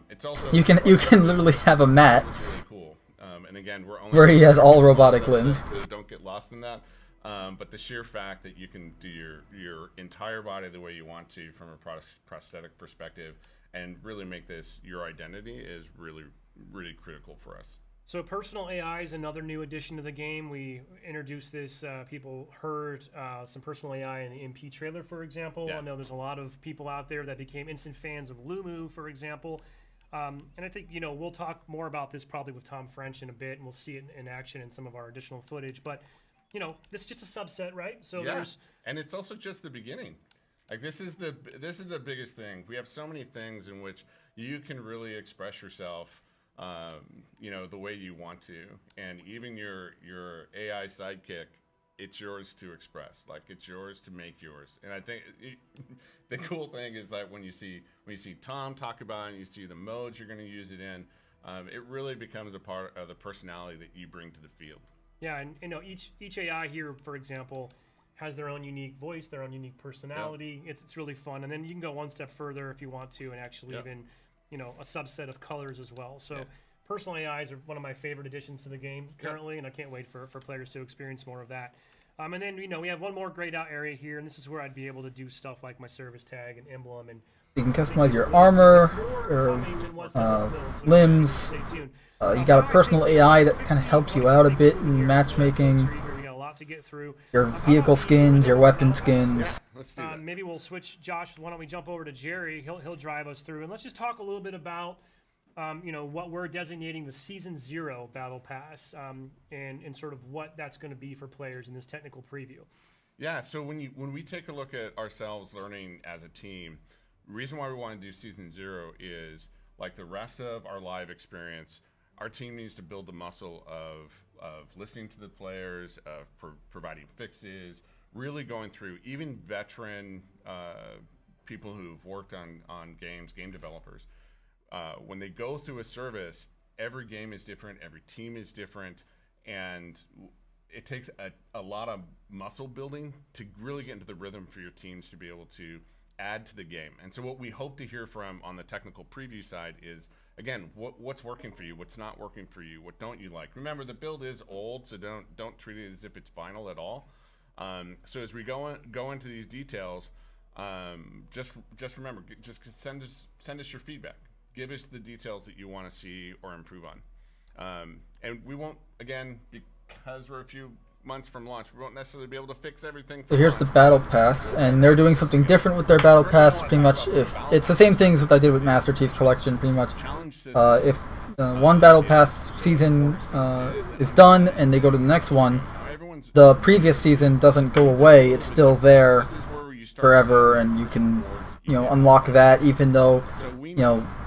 It's also You can literally have a mat it's really cool. And again, we're only where he has all robotic so limbs. don't get lost in that. But the sheer fact that you can do your entire body the way you want to from a prosthetic perspective and really make this your identity is really, really critical for us. So personal AI is another new addition to the game. We introduced this. People heard some personal AI in the MP trailer, for example. Yeah. I know there's a lot of people out there that became instant fans of Lumu, for example. And I think, you know, we'll talk more about this probably with Tom French in a bit, and we'll see it in action in some of our additional footage. But, you know, this is just a subset, right? So there's... And it's also just the beginning. Like this is the biggest thing. We have so many things in which you can really express yourself, you know, the way you want to, and even your AI sidekick, it's yours to express. Like it's yours to make yours. And I think the cool thing is that when you see Tom talk about it, and you see the modes you're going to use it in, it really becomes a part of the personality that you bring to the field. Yeah, and you know, each AI here, for example, has their own unique voice, their own unique personality. Yep. It's really fun. And then you can go one step further if you want to, and actually even, you know, a subset of colors as well. So personal AIs are one of my favorite additions to the game currently, and I can't wait for players to experience more of that. And then, you know, we have one more grayed out area here, and this is where I'd be able to do stuff like my service tag and emblem. And You can customize your armor or limbs. You got a personal AI that kind of helps you out a bit in matchmaking. We got a lot to get through. Your vehicle skins, your weapon skins. Let's do that. Maybe we'll switch. Josh, why don't we jump over to Jerry? He'll drive us through, and let's just talk a little bit about you know, what we're designating the Season 0 Battle Pass, and sort of what that's going to be for players in this technical preview. Yeah, so when we take a look at ourselves learning as a team, the reason why we want to do Season 0 is, like the rest of our live experience, our team needs to build the muscle of listening to the players, of providing fixes, really going through even veteran people who've worked on games, game developers. When they go through a service, every game is different, every team is different, and it takes a lot of muscle building to really get into the rhythm for your teams to be able to add to the game. And so what we hope to hear from on the technical preview side is again, what's working for you, what's not working for you, what don't you like. Remember, the build is old, so don't treat it as if it's final at all. So as we go into these details, just remember, just send us your feedback. Give us the details that you want to see or improve on. And we won't, again, because we're a few months from launch, we won't necessarily be able to fix everything. So here's the battle pass, and they're doing something different with their battle pass. Pretty much, if it's the same things that I did with Master Chief Collection. Pretty much, if one battle pass season is done and they go to the next one, the previous season doesn't go away. It's still there forever, and you can, unlock that even though,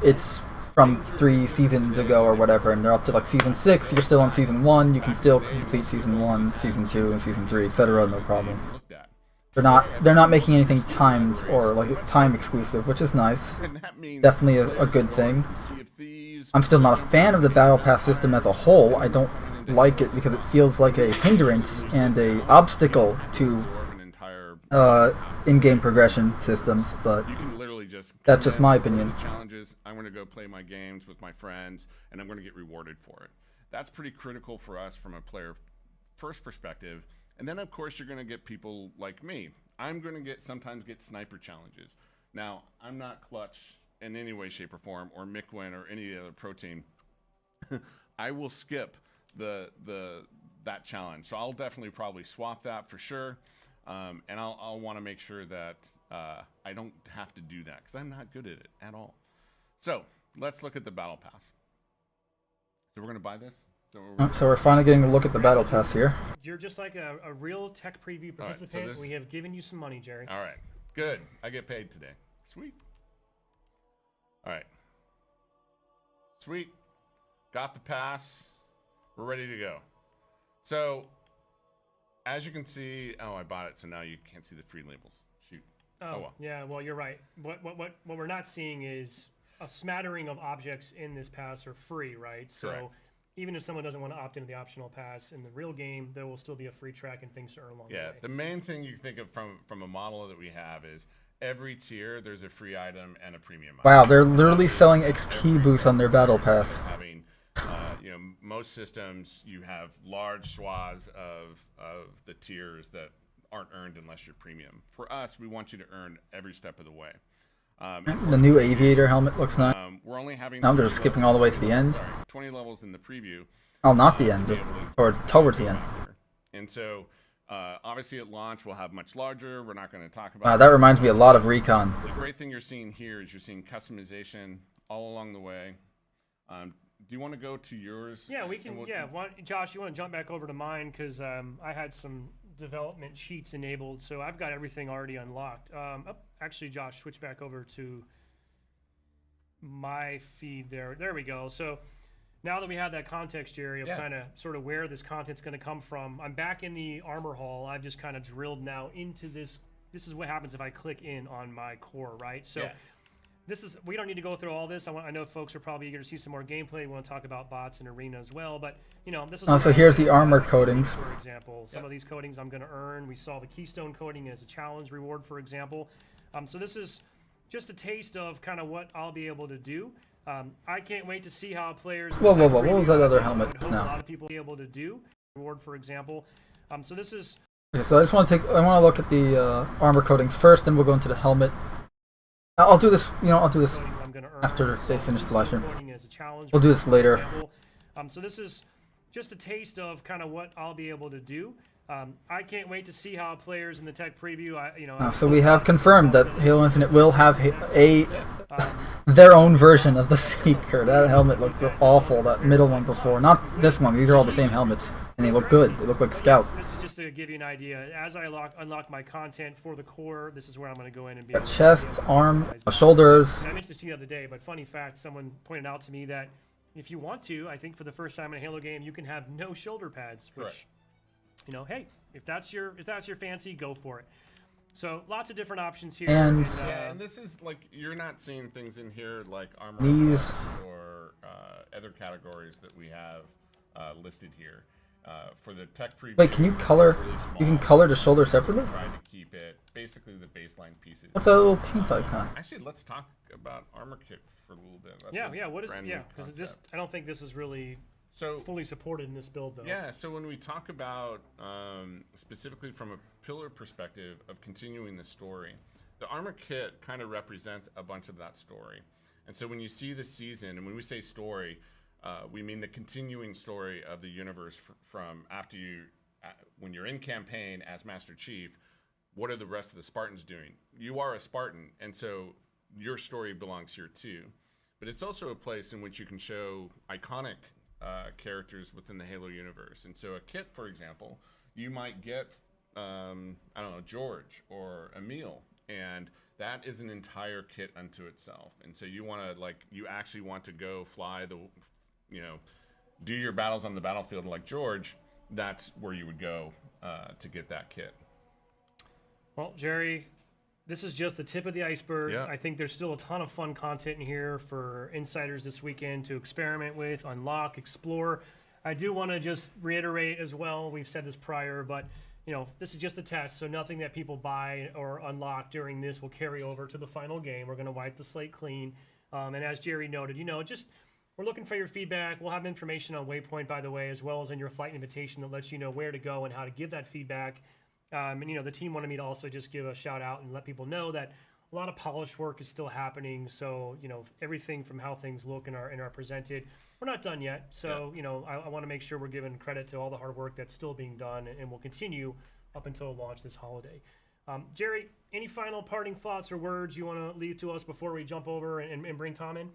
it's from 3 seasons ago or whatever, and they're up to like season 6. You're still on season 1. You can still complete season 1, season 2, and season 3, etc. No problem. They're not making anything timed or like time exclusive, which is nice. Definitely a good thing. I'm still not a fan of the battle pass system as a whole. I don't like it because it feels like a hindrance and a obstacle to in-game progression systems, but that's just my opinion. Challenges. I'm going to go play my games with my friends, and I'm going to get rewarded for it. That's pretty critical for us from a player first perspective. And then, of course, you're going to get people like me. I'm going to sometimes get sniper challenges. Now, I'm not Clutch in any way, shape, or form, or Micwin or any other pro team. I will skip that challenge. So I'll definitely probably swap that for sure. And I'll want to make sure that I don't have to do that because I'm not good at it at all. So let's look at the battle pass. So we're going to buy this? So we're finally getting a look at the battle pass here. You're just like a real tech preview participant. Right, so we have given you some money, Jerry. All right, good. I get paid today. Sweet. All right. Sweet. Got the pass. We're ready to go. So as you can see, I bought it, so now you can't see the free labels. Shoot. Oh well. Yeah, well, you're right. What we're not seeing is a smattering of objects in this pass are free, right? So correct. Even if someone doesn't want to opt into the optional pass in the real game, there will still be a free track and things to earn along the way. Yeah, the main thing you think of from a model that we have is every tier there's a free item and a premium item. Wow, they're literally selling XP boosts on their battle pass. Having, most systems you have large swaths of the tiers that aren't earned unless you're premium. For us, we want you to earn every step of the way. The new aviator helmet looks nice. We're only having. Now they're skipping all the way to the end. 20 levels in the preview. Oh, not the end, just towards the end. And so, obviously at launch we'll have much larger. We're not going to talk about. That reminds me a lot of Recon. The great thing you're seeing here is you're seeing customization all along the way. Do you want to go to yours? Yeah, we can. Josh, you want to jump back over to mine because I had some development sheets enabled, so I've got everything already unlocked. Actually, Josh, switch back over to my feed there. There we go. So now that we have that context, Jerry, of kind of sort of where this content's going to come from, I'm back in the armor hall. I've just kind of drilled now into this. This is what happens if I click in on my core, right? So this is, we don't need to go through all this. I know folks are probably eager to see some more gameplay. We want to talk about bots and arena as well, but this is. So here's the armor coatings. For example, some of these coatings I'm going to earn. We saw the Keystone coating as a challenge reward, for example. So this is just a taste of kind of what I'll be able to do. I can't wait to see how players. Whoa! What was that other helmet now? now? A lot of people be able to do reward, for example. So this is. Okay, so I want to look at the armor coatings first, then we'll go into the helmet. I'll do this. I'll do this after they finish the live stream. We'll do this later. So this is just a taste of kind of what I'll be able to do. I can't wait to see how players in the tech preview. So we have confirmed that Halo Infinite will have their own version of the Seeker. That helmet looked awful. That middle one before, not this one. These are all the same helmets, and they look good. They look like Scouts. This is just to give you an idea. As I unlock my content for the core, this is where I'm going to go in and be. Chest, arm, shoulders. And I mentioned this to you the other day, but funny fact, someone pointed out to me that if you want to, I think for the first time in a Halo game, you can have no shoulder pads, which. Hey, if that's your fancy, go for it. So lots of different options here. And this is like you're not seeing things in here like armor knees or other categories that we have listed here. For the tech preview. Wait, can you color? really small. You can color the shoulder separately? Try to keep it basically the baseline pieces. What's that little paint icon? Actually, let's talk about Armor Kit for a little bit. That's Yeah, a what is brand new because concept. I don't think this is really So fully supported in this build though. yeah, so when we talk about specifically from a pillar perspective of continuing the story, the Armor Kit kind of represents a bunch of that story. And so when you see the season, and when we say story, we mean the continuing story of the universe from after you, when you're in campaign as Master Chief, what are the rest of the Spartans doing? You are a Spartan, and so your story belongs here too. But it's also a place in which you can show iconic characters within the Halo universe. And so a kit, for example, you might get, I don't know, George or Emil, and that is an entire kit unto itself. And so you want to, like, you actually want to go fly the, you know, do your battles on the battlefield like George, that's where you would go to get that kit. Well, Jerry, this is just the tip of the iceberg. Yeah. I think there's still a ton of fun content in here for insiders this weekend to experiment with, unlock, explore. I do want to just reiterate as well, we've said this prior, but you know, this is just a test, so nothing that people buy or unlock during this will carry over to the final game. We're going to wipe the slate clean. And as Jerry noted, you know, just we're looking for your feedback. We'll have information on Waypoint, by the way, as well as in your flight invitation that lets you know where to go and how to give that feedback. And, you know, the team wanted me to also just give a shout out and let people know that a lot of polish work is still happening. So, you know, everything from how things look and are presented, we're not done yet. So, you know, I want to make sure we're giving credit to all the hard work that's still being done and will continue up until launch this holiday. Jerry, any final parting thoughts or words you want to leave to us before we jump over and bring Tom in?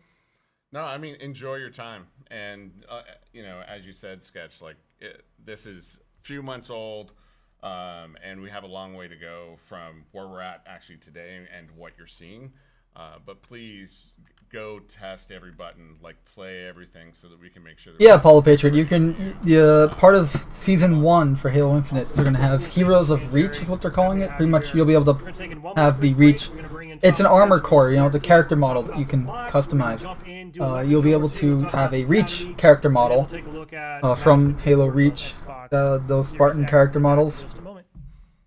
No, I mean, enjoy your time. And, you know, as you said, Sketch, like, this is a few months old, and we have a long way to go from where we're at actually today and what you're seeing. But please go test every button, like play everything so that we can make sure that Yeah, Paulo Patriot, you can, part of Season 1 for Halo Infinite, they're going to have Heroes of Reach is what they're calling it. Pretty much you'll be able to have the Reach. It's an armor core, you know, the character model that you can customize. You'll be able to have a Reach character model from Halo Reach, those Spartan character models,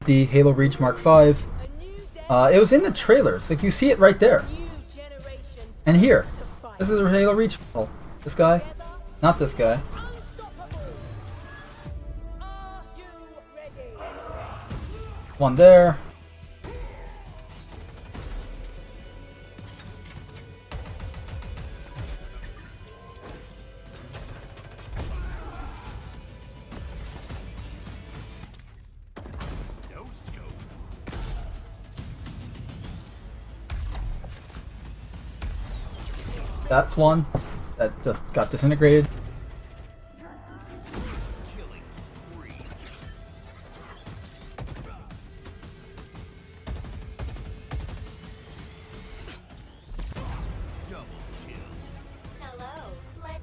the Halo Reach Mark V. It was in the trailers, like you see it right there. And here, this is a Halo Reach model. This guy, not this guy. One there. That's one that just got disintegrated.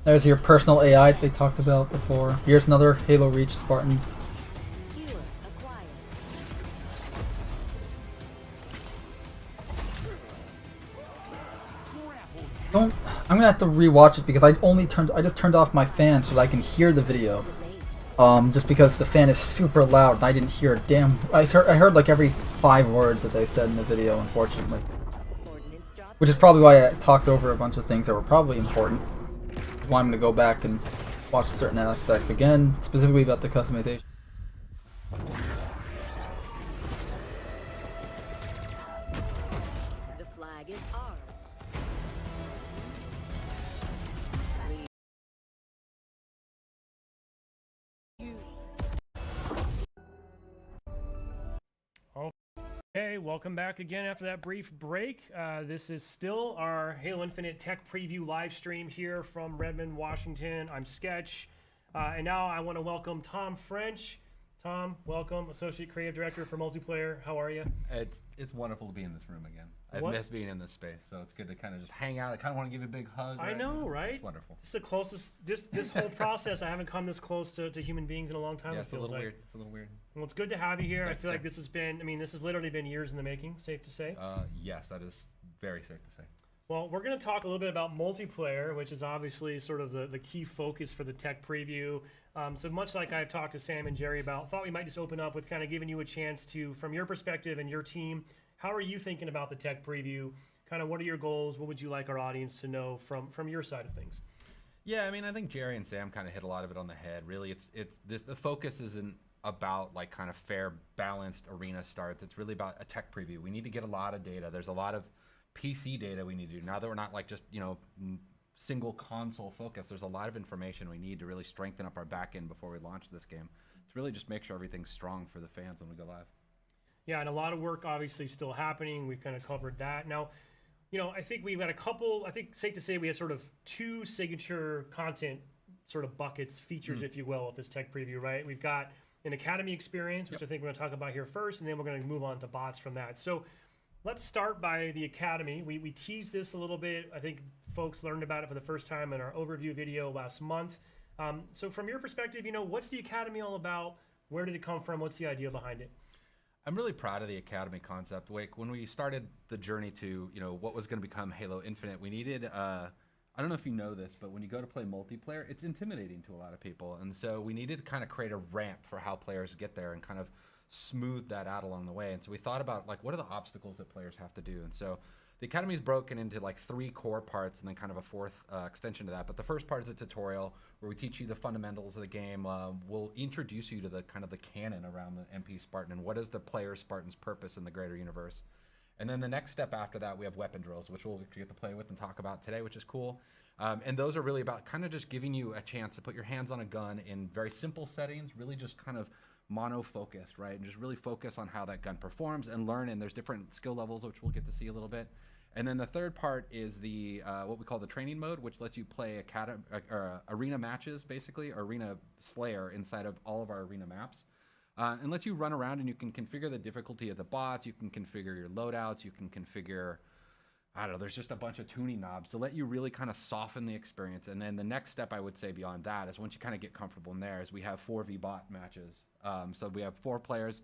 There's your personal AI they talked about before. Here's another Halo Reach Spartan. Skewer acquired. I'm gonna have to rewatch it because I just turned off my fan so that I can hear the video. Just because the fan is super loud and I didn't hear a damn. I heard like every 5 words that they said in the video, unfortunately. Ordnance drop. Which is probably why I talked over a bunch of things that were probably important. Why I'm gonna go back and watch certain aspects again, specifically about the customization. The flag is ours. Hey, welcome back again after that brief break. This is still our Halo Infinite Tech Preview live stream here from Redmond, Washington. I'm Sketch. And now I want to welcome Tom French. Tom, welcome, Associate Creative Director for Multiplayer. How are you? It's wonderful to be in this room again. I've What? missed being in this space, so it's good to kind of just hang out. I kind of want to give you a big hug. I right know, now. right? It's wonderful. This is the closest, this whole process, I haven't come this close to human beings in a long time, Yeah, it it's a feels little like. weird. It's a little weird. Well, it's good to have you here. I Thanks, feel like sir. this has been, this has literally been years in the making, safe to say. Yes, that is very safe to say. Well, we're going to talk a little bit about multiplayer, which is obviously sort of the key focus for the tech preview. So much like I've talked to Sam and Jerry about, thought we might just open up with kind of giving you a chance to, from your perspective and your team, how are you thinking about the tech preview? Kind of what are your goals? What would you like our audience to know from your side of things? Yeah, I mean, I think Jerry and Sam kind of hit a lot of it on the head. Really, the focus isn't about like kind of fair, balanced arena starts. It's really about a tech preview. We need to get a lot of data. There's a lot of PC data we need to do. Now that we're not like just, single console focus, there's a lot of information we need to really strengthen up our back end before we launch this game. To really just make sure everything's strong for the fans when we go live. Yeah, and a lot of work obviously still happening. We've kind of covered that. Now, I think we've got I think safe to say we have sort of 2 signature content sort of buckets, features, if you will, of this tech preview, right? We've got an Academy experience, which I think we're going to talk about here first, and then we're going to move on to bots from that. So let's start by the Academy. We teased this a little bit. I think folks learned about it for the first time in our overview video last month. So from your perspective, what's the Academy all about? Where did it come from? What's the idea behind it? I'm really proud of the Academy concept. Wake, when we started the journey to, what was going to become Halo Infinite, we needed, I don't know if you know this, but when you go to play multiplayer, it's intimidating to a lot of people. And so we needed to kind of create a ramp for how players get there and kind of smooth that out along the way. And so we thought about like, what are the obstacles that players have to do? And so the Academy is broken into like 3 core parts and then kind of a 4th extension to that. But the first part is a tutorial where we teach you the fundamentals of the game. We'll introduce you to the kind of the canon around the MP Spartan and what is the player Spartan's purpose in the greater universe. And then the next step after that, we have weapon drills, which we'll get to play with and talk about today, which is cool. And those are really about kind of just giving you a chance to put your hands on a gun in very simple settings, really just kind of mono-focused, right? And just really focus on how that gun performs and learn. And there's different skill levels, which we'll get to see a little bit. And then the third part is the what we call the training mode, which lets you play arena matches, basically, or arena slayer inside of all of our arena maps. And lets you run around and you can configure the difficulty of the bots, you can configure your loadouts, you can configure, I don't know, there's just a bunch of tuning knobs to let you really kind of soften the experience. And then the next step I would say beyond that is once you kind of get comfortable in there is we have 4v bot matches. So we have 4 players.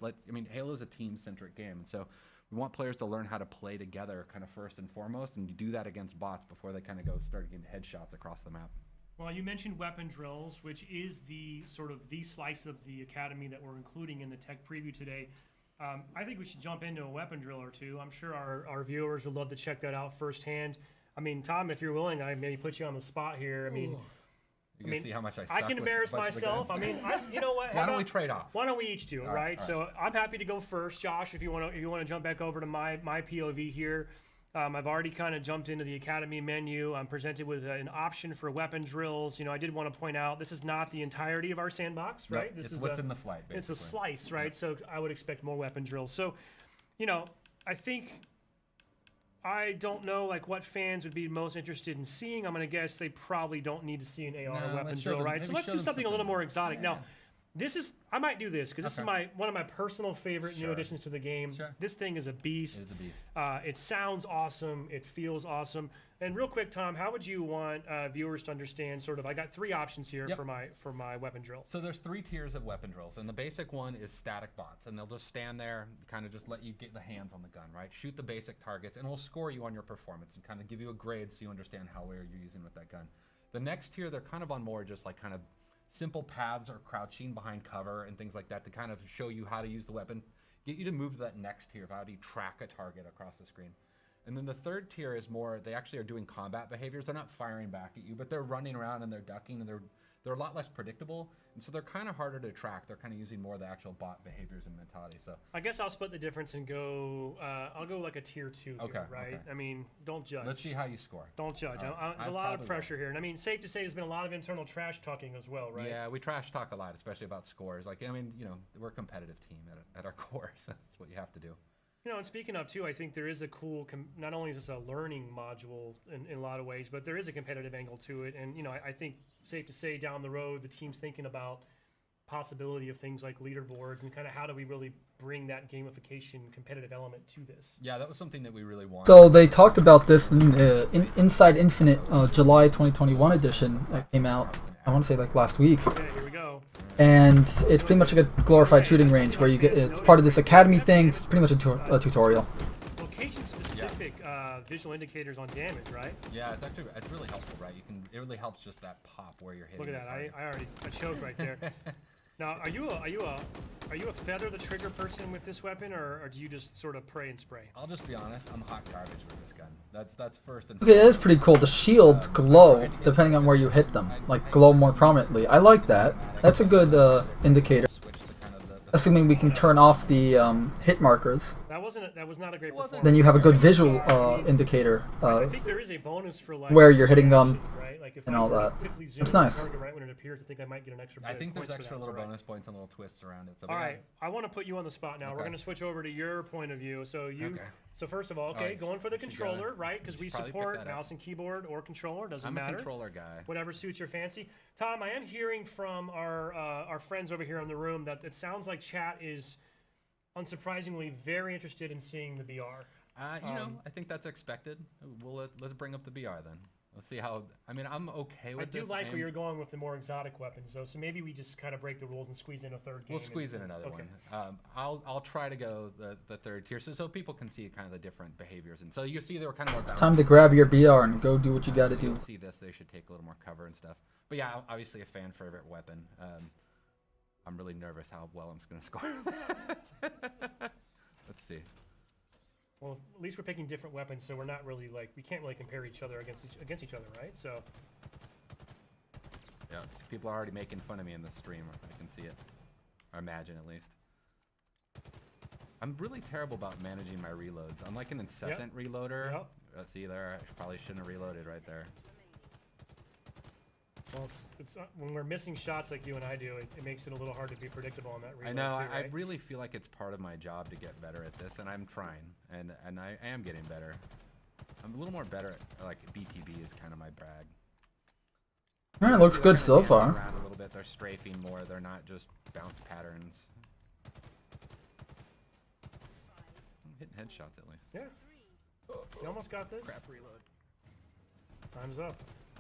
Halo is a team-centric game, and so we want players to learn how to play together kind of first and foremost, and you do that against bots before they kind of start getting headshots across the map. Well, you mentioned weapon drills, which is the sort of the slice of the Academy that we're including in the tech preview today. I think we should jump into a weapon drill or two. I'm sure our viewers would love to check that out firsthand. I mean, Tom, if you're willing, I maybe put you on the spot here. I mean, you can see how much I suck. I can embarrass myself. I mean, you know what? Why don't we trade off? Why don't we each do it, right? So I'm happy to go first, Josh. If you want to jump back over to my POV here. I've already kind of jumped into the Academy menu. I'm presented with an option for weapon drills. I did want to point out this is not the entirety of our sandbox, right? Yep, this it's is what's in the flight, basically. It's a slice, right? Yep. So I would expect more weapon drills. So, I think I don't know what fans would be most interested in seeing. I'm going to guess they probably don't need to see an AR weapon drill, right? So let's do something a little more exotic. Yeah. Now, I might do this because this is one of my personal favorite new additions to the game. Sure. This thing is a beast. It is a beast. It sounds awesome. It feels awesome. And real quick, Tom, how would you want viewers to understand I got 3 options here for my weapon drill. So there's 3 tiers of weapon drills, and the basic one is static bots, and they'll just stand there, kind of just let you get the hands on the gun, right? Shoot the basic targets, and we'll score you on your performance and kind of give you a grade so you understand how well you're using with that gun. The next tier, they're kind of on more just kind of simple paths or crouching behind cover and things like that to kind of show you how to use the weapon, get you to move to that next tier of how do you track a target across the screen. And then the third tier is more, they actually are doing combat behaviors. They're not firing back at you, but they're running around and they're ducking and they're a lot less predictable. And so they're kind of harder to track. They're kind of using more of the actual bot behaviors and mentality. So I guess I'll split the difference and go, I'll go like a tier 2 here, right? Okay. I mean, don't judge. Let's see how you score. Don't judge. There's a lot of pressure here. And I mean, safe to say there's been a lot of internal trash talking as well, right? Yeah, we trash talk a lot, especially about scores. We're a competitive team at our core, so that's what you have to do. And speaking of, too, I think there is a cool, not only is this a learning module in a lot of ways, but there is a competitive angle to it. And, I think safe to say down the road, the team's thinking about possibility of things like leaderboards and kind of how do we really bring that gamification competitive element to this. Yeah, that was something that we really wanted. So they talked about this in Inside Infinite July 2021 edition that came out, I want to say last week. Okay, here we go. And it's pretty much like a glorified shooting range where you get it's part of this Academy thing. It's pretty much a tutorial. Location specific visual indicators on damage, right? Yeah, it's really helpful, right? It really helps just that pop where you're hitting. Look at the that! I choked right there. Now, are you a feather the trigger person with this weapon, or do you just sort of pray and spray? I'll just be honest, I'm hot garbage with this gun. That's first and Okay, that is pretty cool. The shields glow depending on where you hit them, like glow more prominently. I like that. That's a good indicator. Switch to kind of the Assuming we can turn off the hit markers, That was not a great performance. then you have a good visual indicator I of think there is a bonus for like where you're hitting them right? Like if and I all were to that. quickly zoom It's in on the nice. target right when it appears, I think I might get an extra. I bit think of there's points for extra that, little right? bonus points and little twists around it. So All right, I want to put you on the spot now. We're Okay. going to switch over to your point of view. So Okay. so first of all, okay, right. going for the We should controller, go. right? Because we should probably pick support that up. mouse and keyboard or controller, doesn't I'm matter. a controller guy. Whatever suits your fancy. Tom, I am hearing from our friends over here in the room that it sounds like chat is unsurprisingly very interested in seeing the BR. I think that's expected. Let's bring up the BR then. Let's see how. I mean, I'm okay with I do this. like where you're going with the more exotic weapons, though. So maybe we just kind of break the rules and squeeze in a third game. We'll squeeze in another okay. one. I'll try to go the third tier so people can see kind of the different behaviors. And so you see they were kind of more. it's time to grab your BR and go do what you got to do. You'll see this. They should take a little more cover and stuff. But yeah, obviously a fan favorite weapon. I'm really nervous how well I'm going to score. Let's see. Well, at least we're picking different weapons, so we're not really like we can't really compare each other against each other, right? So Yeah, people are already making fun of me in the stream. I can see it, or imagine at least. I'm really terrible about managing my reloads. I'm like an incessant reloader. Yep. See there, I probably shouldn't have reloaded right there. well, it's when we're missing shots like you and I do, it makes it a little hard to be predictable on that reload. I know. Too, I right? really feel like it's part of my job to get better at this, and I'm trying, and I am getting better. I'm a little more better at like BTB is kind of my brag. Alright, looks good so Dancing far. around a little bit. They're strafing more. They're not just bounce patterns. I'm hitting headshots at least. Yeah. You almost got this. Crap reload. Time's up.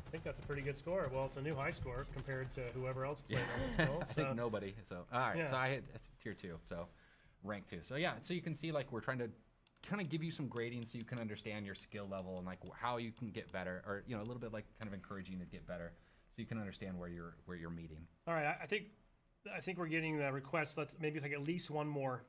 I think that's a pretty good score. Well, it's a new high score compared to whoever else played on this build. I think nobody. So all right. Yeah. So I hit tier 2. So rank 2. So yeah. So you can see like we're trying to kind of give you some grading so you can understand your skill level and like how you can get better, or a little bit like kind of encouraging to get better, so you can understand where you're meeting. All right, I think we're getting the request. Let's maybe like at least one more.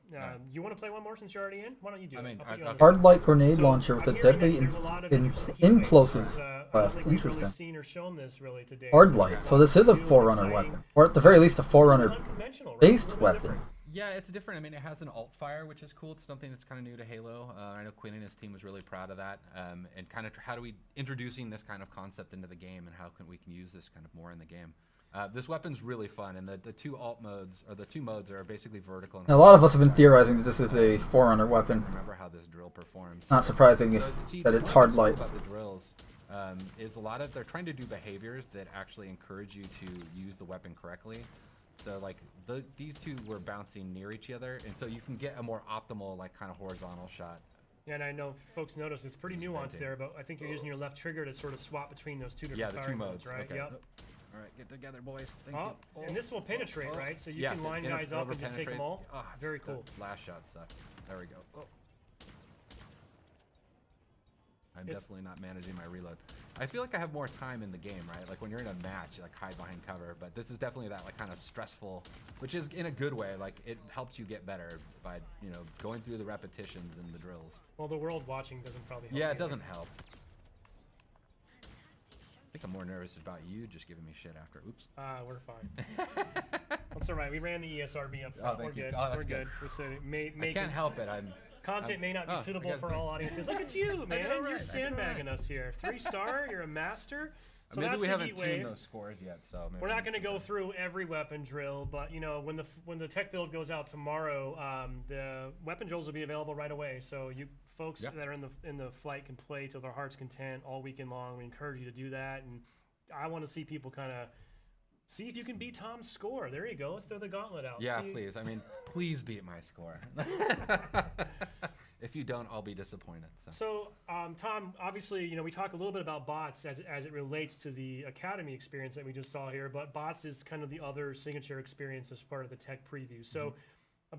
You want to play one more since you're already in? Why don't you do it? I'll put you on the Hard spot. light grenade So, launcher with a I'm hearing deadly that there's a lot of interest in heat implosive lasers. I don't blast. think we've really Interesting. seen or shown this really today. Hard So light. there's So lot this is a new and forerunner exciting, weapon, or at the very least a forerunner unconventional, right? based Really weapon. different. Yeah, it's different. I mean, it has an alt fire, which is cool. It's something that's kind of new to Halo. I know Quinn and his team was really proud of that. And kind of how do we introducing this kind of concept into the game, and how can we use this kind of more in the game. This weapon's really fun, and the two alt modes, or the two modes, are basically vertical. And A lot of us have been theorizing that this is a forerunner weapon. remember how this drill performs. Not surprising So, if see, that one it's thing hard that's light. cool about the drills is a lot of they're trying to do behaviors that actually encourage you to use the weapon correctly. So like these two were bouncing near each other, and so you can get a more optimal like kind of horizontal shot. Yeah, and I know folks notice it's pretty Just nuanced venting. there, but I think you're using your left trigger to sort of swap between those two different Yeah, the two firing modes, right? Okay. Yep. All right, get together, boys. Thank Oh, you. and this will penetrate, oh. right? So you Yeah, can line it guys up over and just take them penetrates. all. Ah, Very the cool. Last shot sucked. There we go. Oh. I'm It's- definitely not managing my reload. I feel like I have more time in the game, right? Like when you're in a match, you like hide behind cover, but this is definitely that like kind of stressful, which is in a good way. Like it helps you get better by going through the repetitions and the drills. Well, the world watching doesn't probably help. Yeah, it either. doesn't help. I think I'm more nervous about you just giving me shit after. Oops. We're fine. That's all right. We ran the ESRB up front. thank We're you. good. Oh, that's We're good. good. We said it may I make can't help it. content may not be I suitable got for three. all audiences. Look at you, man. it You're right. I did it sandbagging right. us here. 3-star. You're a master. So Maybe that's we the haven't heat tuned wave. those scores yet, so maybe We're we not need going to to go through every weapon drill, but when the tech build goes out tomorrow, the weapon drills will be available right away. So you folks Yep. that are in the flight can play to their heart's content all weekend long. We encourage you to do that, and I want to see people kind of see if you can beat Tom's score. There you go. Let's throw the gauntlet out. Yeah, See- please. I mean, please beat my score. If you don't, I'll be disappointed. So. So, Tom, obviously, we talk a little bit about bots as it relates to the Academy experience that we just saw here, but bots is kind of the other signature experience as part of the tech preview. So,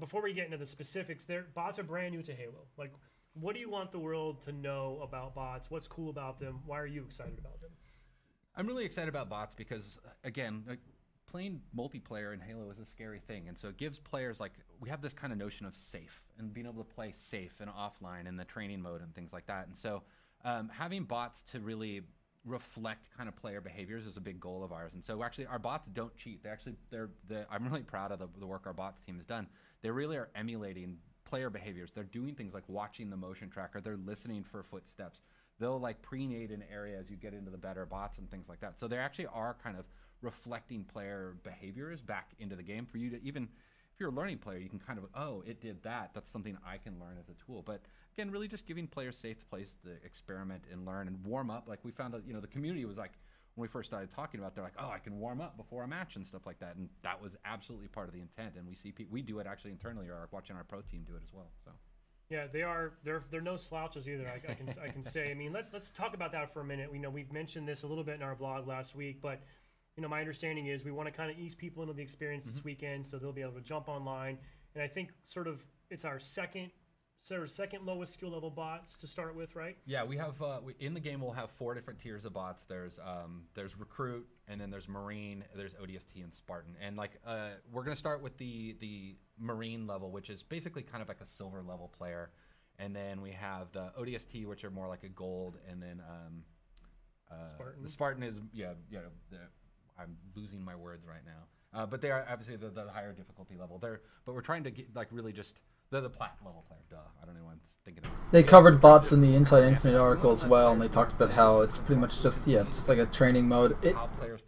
before we get into the specifics, bots are brand new to Halo. Like, what do you want the world to know about bots? What's cool about them? Why are you excited about them? I'm really excited about bots because, again, like, playing multiplayer in Halo is a scary thing, and so it gives players, like, we have this kind of notion of safe and being able to play safe and offline in the training mode and things like that. And so having bots to really reflect kind of player behaviors is a big goal of ours. And so actually our bots don't cheat. I'm really proud of the work our bots team has done. They really are emulating player behaviors. They're doing things like watching the motion tracker. They're listening for footsteps. They'll like pre-nade an area as you get into the better bots and things like that. So they actually are kind of reflecting player behaviors back into the game for you to, even if you're a learning player, you can kind of, oh, it did that. That's something I can learn as a tool. But again, really just giving players safe place to experiment and learn and warm up. Like we found out, the community was like, when we first started talking about, they're like, oh, I can warm up before a match and stuff like that. And that was absolutely part of the intent. And we see we do it actually internally, or watching our pro team do it as well. So. Yeah, they're no slouches either. I can say. I mean, let's talk about that for a minute. We've mentioned this a little bit in our blog last week, but my understanding is we want to kind of ease people into the experience this weekend, so they'll be able to jump online. And I think sort of it's our second lowest skill level bots to start with, right? Yeah, we have in the game we'll have 4 different tiers of bots. There's recruit, and then there's marine, there's ODST, and Spartan. And like we're gonna start with the marine level, which is basically kind of like a silver level player, and then we have the ODST, which are more like a gold, and then Spartan. The Spartan is I'm losing my words right now, but they are obviously the higher difficulty level. But we're trying to get like really just. They're the plat level player. Duh. I don't know what I'm thinking of. They covered bots in the Inside Infinite article as well, and they talked about how it's pretty much just, it's like a training mode. It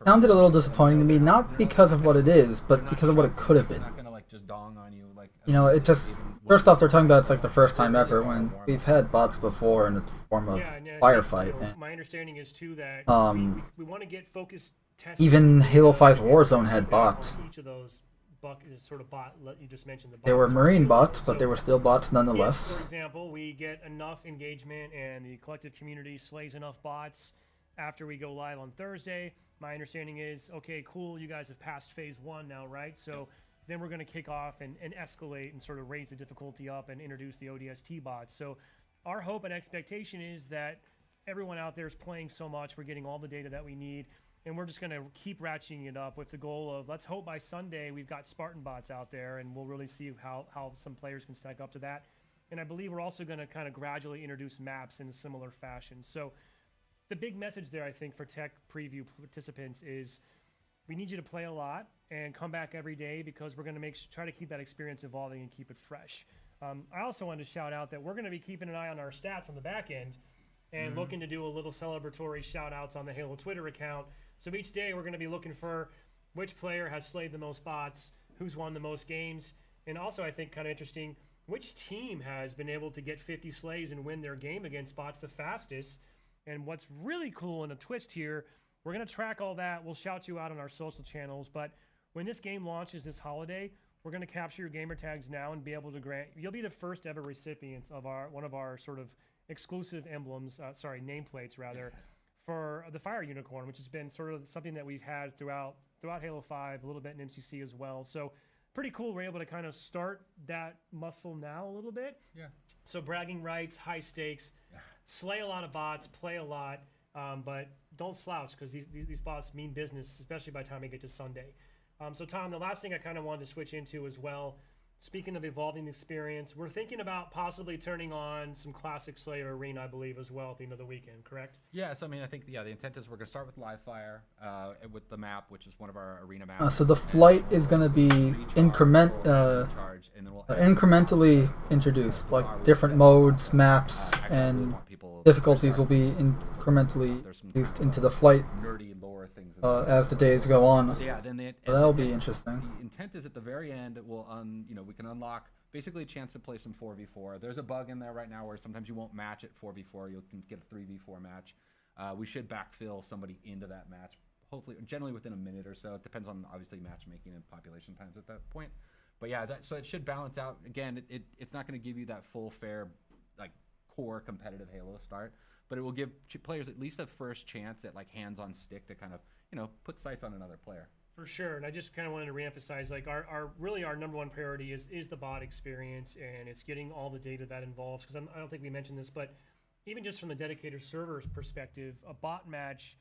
sounded a little disappointing to me, not because of what it is, but because of what it could have been. Not gonna like just dong on you like. It just, first off, they're talking about it's like the first time ever when we've had bots before in the form of firefight. My understanding is too that we want to get focused testing. Even Halo 5's Warzone had bots. Each of those sort of bot you just mentioned. They were marine bots, but they were still bots nonetheless. If, for example, we get enough engagement and the collective community slays enough bots after we go live on Thursday, my understanding is, okay, cool, you guys have passed phase 1 now, right? So then we're going to kick off and escalate and sort of raise the difficulty up and introduce the ODST bots. So our hope and expectation is that everyone out there is playing so much, we're getting all the data that we need, and we're just going to keep ratcheting it up with the goal of, let's hope by Sunday we've got Spartan bots out there, and we'll really see how some players can stack up to that. And I believe we're also going to kind of gradually introduce maps in a similar fashion. So the big message there, I think, for tech preview participants is we need you to play a lot and come back every day, because we're going to try to keep that experience evolving and keep it fresh. I also wanted to shout out that we're going to be keeping an eye on our stats on the back end and looking to do a little celebratory shout outs on the Halo Twitter account. So each day we're going to be looking for which player has slayed the most bots, who's won the most games, and also I think kind of interesting, which team has been able to get 50 slays and win their game against bots the fastest. And what's really cool in a twist here, we're going to track all that. We'll shout you out on our social channels, but when this game launches this holiday, we're going to capture your gamer tags now and be able to grant, you'll be the first ever recipients of one of our sort of exclusive emblems, nameplates rather, for the Fire Unicorn, which has been sort of something that we've had throughout Halo 5, a little bit in MCC as well. So pretty cool. We're able to kind of start that muscle now a little bit. Yeah. So bragging rights, high stakes, slay a lot of bots, play a lot, but don't slouch, because these bots mean business, especially by the time we get to Sunday. So Tom, the last thing I kind of wanted to switch into as well, speaking of evolving the experience, we're thinking about possibly turning on some classic Slayer Arena, I believe, as well at the end of the weekend, correct? Yeah, so I mean, I think, the intent is we're going to start with live fire with the map, which is one of our arena maps. So the flight is going to be incrementally introduced, like different modes, maps, and difficulties will be incrementally introduced into the flight nerdy lore things as the days go on. Yeah, then that'll be interesting. The intent is at the very end, we'll we can unlock basically a chance to play some 4v4. There's a bug in there right now where sometimes you won't match at 4v4. You can get a 3v4 match. We should backfill somebody into that match, hopefully, generally within a minute or so. It depends on, obviously, matchmaking and population times at that point. But yeah, so it should balance out. Again, it's not going to give you that full, fair, like, core competitive Halo start, but it will give players at least a first chance at, like, hands on stick to kind of, put sights on another player. For sure, and I just kind of wanted to reemphasize, like our really our number one priority is the bot experience, and it's getting all the data that involves. Because I don't think we mentioned this, but even just from the dedicated server perspective, a bot match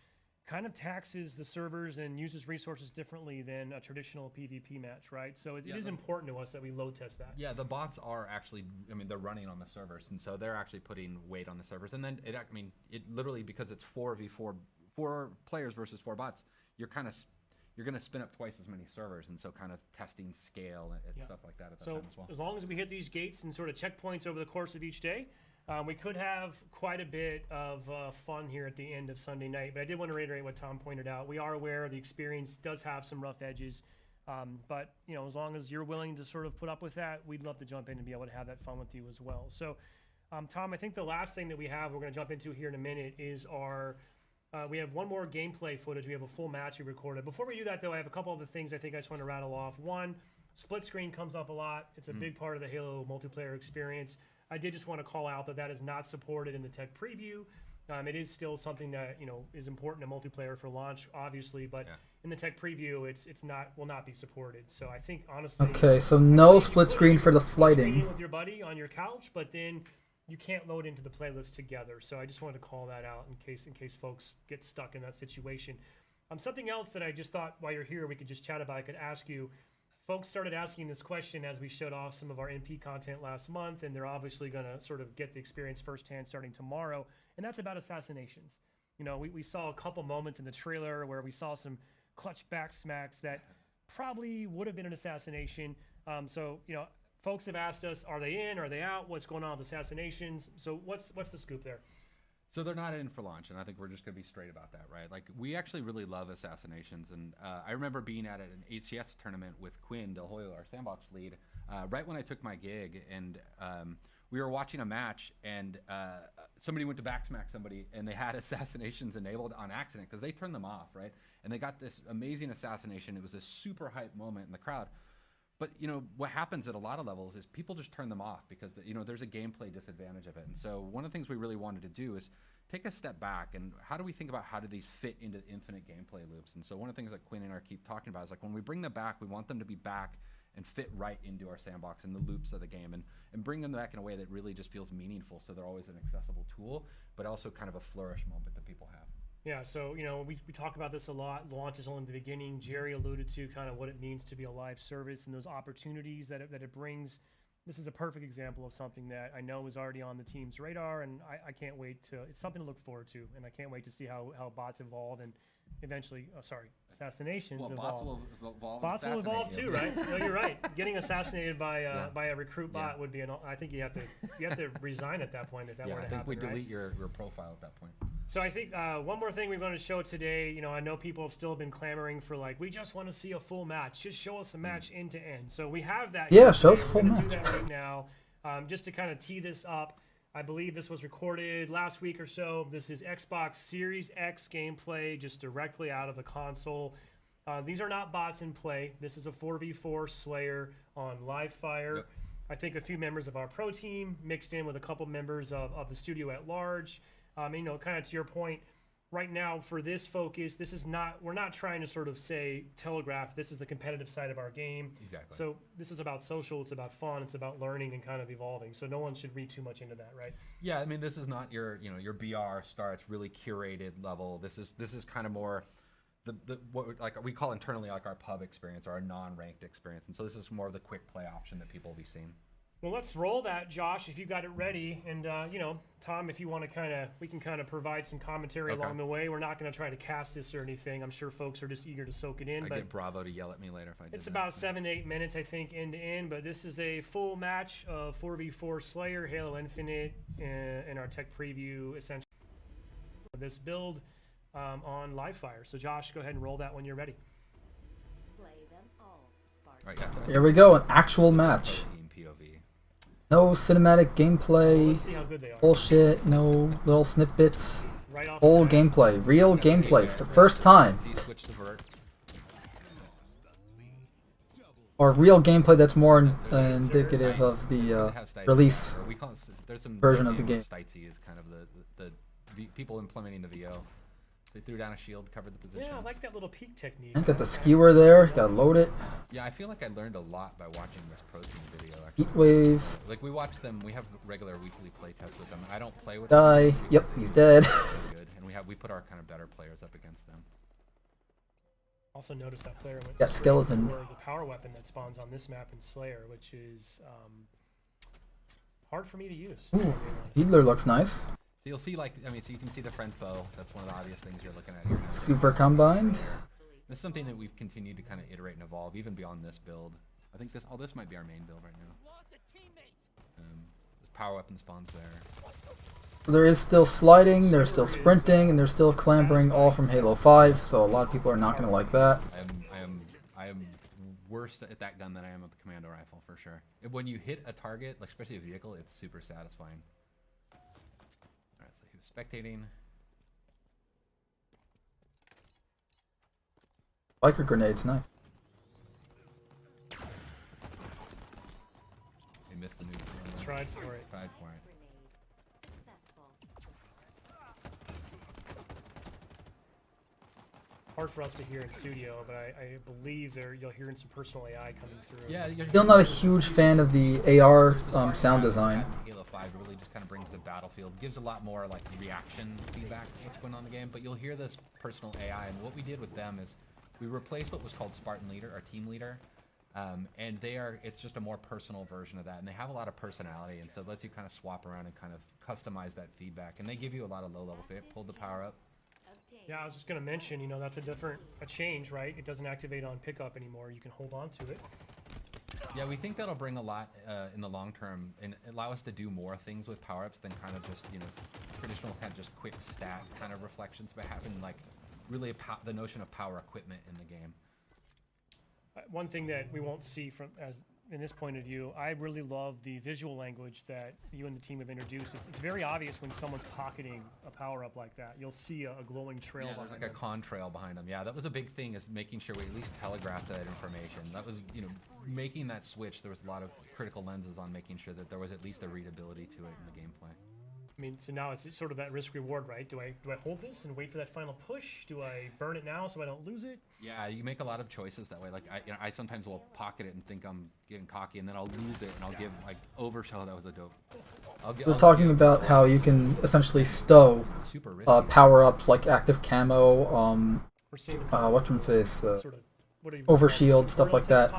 kind of taxes the servers and uses resources differently than a traditional PvP match, right? So it is important to us that we load test that. Yeah, the bots are actually, I mean, they're running on the servers, and so they're actually putting weight on the servers. And then it literally, because it's 4v4, 4 players versus 4 bots, you're going to spin up twice as many servers, and so kind of testing scale and stuff like that at that time as well. As long as we hit these gates and sort of checkpoints over the course of each day, we could have quite a bit of fun here at the end of Sunday night. But I did want to reiterate what Tom pointed out. We are aware the experience does have some rough edges, but as long as you're willing to sort of put up with that, we'd love to jump in and be able to have that fun with you as well. So, Tom, I think the last thing that we're going to jump into here in a minute is we have one more gameplay footage. We have a full match we recorded. Before we do that, though, I have a couple other things I think I just want to rattle off. One, split screen comes up a lot. It's a big part of the Halo multiplayer experience. I did just want to call out that is not supported in the tech preview. It is still something that is important to multiplayer for launch, obviously, but in the tech preview, will not be supported. So I think honestly, okay, so no split screen for the flighting with your buddy on your couch, but then you can't load into the playlist together. So I just wanted to call that out in case folks get stuck in that situation. Something else that I just thought while you're here we could just chat about, I could ask you. Folks started asking this question as we showed off some of our MP content last month, and they're obviously going to sort of get the experience firsthand starting tomorrow, and that's about assassinations. We saw a couple moments in the trailer where we saw some clutch back smacks that probably would have been an assassination. So, folks have asked us, are they in, are they out, what's going on with assassinations? So what's the scoop there? So they're not in for launch, and I think we're just going to be straight about that, right? Like, we actually really love Assassinations, and I remember being at an HCS tournament with Quinn Del Hoyo, our sandbox lead, right when I took my gig, and we were watching a match, and somebody went to backsmack somebody, and they had Assassinations enabled on accident because they turned them off, right? And they got this amazing assassination. It was a super hype moment in the crowd. But what happens at a lot of levels is people just turn them off because there's a gameplay disadvantage of it. And so one of the things we really wanted to do is take a step back and how do we think about how do these fit into infinite gameplay loops? And so one of the things that Quinn and I keep talking about is like when we bring them back, we want them to be back and fit right into our sandbox and the loops of the game and bring them back in a way that really just feels meaningful. So they're always an accessible tool, but also kind of a flourish moment that people have. Yeah, so we talk about this a lot. Launch is only the beginning. Jerry alluded to kind of what it means to be a live service and those opportunities that it brings. This is a perfect example of something that I know is already on the team's radar, and I can't wait to. It's something to look forward to, and I can't wait to see how bots evolve and eventually. Assassinations evolve. Bots will evolve too, right? No, you're right. Getting assassinated by a recruit bot would be I think you have to resign at that point if that were to happen. I think we delete your profile at that point. So I think one more thing we're going to show today, I know people have still been clamoring for we just want to see a full match. Just show us a match end to end. So we have that. Yeah, show us a full match. Do that right now. Just to kind of tee this up, I believe this was recorded last week or so. This is Xbox Series X gameplay just directly out of the console. These are not bots in play. This is a 4v4 Slayer on live fire. Yep. I think a few members of our pro team mixed in with a couple members of the studio at large. Kind of to your point, right now for this focus, we're not trying to sort of telegraph this is the competitive side of our game. Exactly. So this is about social, it's about fun, it's about learning and kind of evolving. So no one should read too much into that, right? Yeah, I mean this is not your BR star. It's really curated level. This is kind of more what we call internally our pub experience or our non-ranked experience. And so this is more of the quick play option that people will be seeing. Well, let's roll that, Josh, if you got it ready. And, Tom, if you want to we can kind of provide some commentary along the way. We're not going to try to cast this or anything. I'm sure folks are just eager to soak it in. I get Bravo to yell at me later if I did. It's about 7 to 8 minutes, I think, end to end. But this is a full match of 4v4 Slayer, Halo Infinite, in our tech preview, essentially. This build on live fire. So, Josh, go ahead and roll that when you're ready. Slay them all, Spartan. Right, Here we go, an actual match. POV. No cinematic gameplay, Let's see how good they are. bullshit, no little snippets. Right off Full the bat. gameplay, real gameplay for the first time. Switch to vert. Or real gameplay that's more indicative of the release Or we call it, there's some version of the game. Stitzy is kind of the people implementing the VO. They threw down a shield, covered the position. Yeah, I like that little peek technique. I got the skewer there. Gotta load it. Yeah, I feel like I learned a lot by watching this pro team video. Actually, Heat wave. like we watch them. We have regular weekly play tests with them. I don't play with Die. them. Yep, he's dead. Good, and we put our kind of better players up against them. Also noticed that player went That straight skeleton. for the power weapon that spawns on this map in Slayer, which is hard for me to use. Ooh, Heedler looks nice. So you'll see, like, I mean, so you can see the friend foe. That's one of the obvious things you're looking at here. Super combined. This is something that we've continued to kind of iterate and evolve, even beyond this build. I think this might be our main build right now. This power weapon spawns there. There is still sliding, there's still sprinting, and there's still clambering, all from Halo 5, so a lot of people are not going to like that. I am worse at that gun than I am at the commando rifle, for sure. When you hit a target, like especially a vehicle, it's super satisfying. Alright, so he was spectating. Biker grenades, nice. They missed the nuke. Tried for it. Tried for it. Hard for us to hear in studio, but I believe you'll hear some personal AI coming through. Yeah, you're Still not a huge fan of the AR sound design. Halo 5 really just kind of brings the battlefield, gives a lot more like reaction feedback to what's going on in the game, but you'll hear this personal AI, and what we did with them is we replaced what was called Spartan Leader, our team leader, and it's just a more personal version of that, and they have a lot of personality, and so it lets you kind of swap around and kind of customize that feedback, and they give you a lot of low-level fit. Pulled the power up. Yeah, I was just going to mention, you know, that's a change, right? It doesn't activate on pickup anymore. You can hold on to it. Yeah, we think that'll bring a lot in the long term and allow us to do more things with power-ups than kind of just, you know, traditional kind of just quick stat kind of reflections, but having like really the notion of power equipment in the game. One thing that we won't see in this point of view, I really love the visual language that you and the team have introduced. It's very obvious when someone's pocketing a power-up like that. You'll see a glowing trail behind there's like a contrail behind them. Yeah, that was a big thing, is making sure we at least telegraphed that information. That was, you know, making that switch, there was a lot of critical lenses on making sure that there was at least a readability to it in the gameplay. I mean, so now it's sort of that risk-reward, right? Do I hold this and wait for that final push? Do I burn it now so I don't lose it? Yeah, you make a lot of choices that way. Like I sometimes will pocket it and think I'm getting cocky, and then I'll lose it, and I'll give like overshell. That was a dope. We're talking about how you can essentially stow power-ups like active camo, whatchamface, overshield, stuff like that.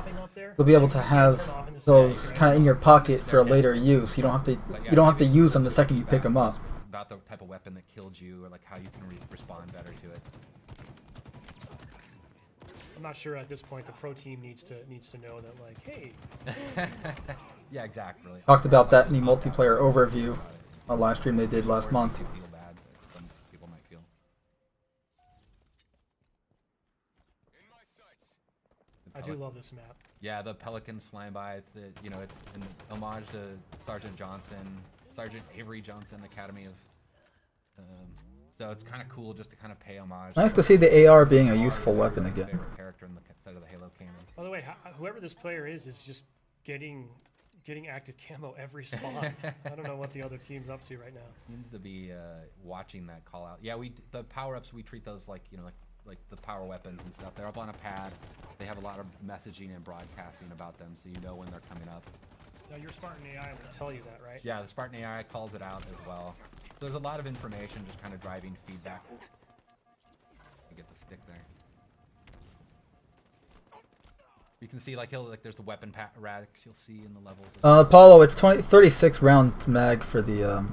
You'll be able to have those kind of in your pocket for a later use. You don't have to use them the second you pick them up. About the type of weapon that killed you, or like how you can respond better to it. I'm not sure at this point the pro team needs to know that, like, hey. Yeah, exactly. Talked about that in the multiplayer overview live stream they did last month. Feel bad, some people might feel. I do love this map. Yeah, the pelicans flying by. It's it's an homage to Sergeant Avery Johnson, Academy of. So it's kind of cool just to kind of pay homage. Nice to see the AR being a useful weapon again. Favorite character in the side of the Halo canon. By the way, whoever this player is just getting active camo every spawn. I don't know what the other team's up to right now. Seems to be watching that call out. Yeah, the power ups, we treat those like like the power weapons and stuff. They're up on a pad. They have a lot of messaging and broadcasting about them, so you know when they're coming up. Now your Spartan AI will tell you that, right? Yeah, the Spartan AI calls it out as well. So there's a lot of information just kind of driving feedback. You get the stick there. You can see there's the weapon racks you'll see in the levels. Apollo, it's 36 round mag for the AR.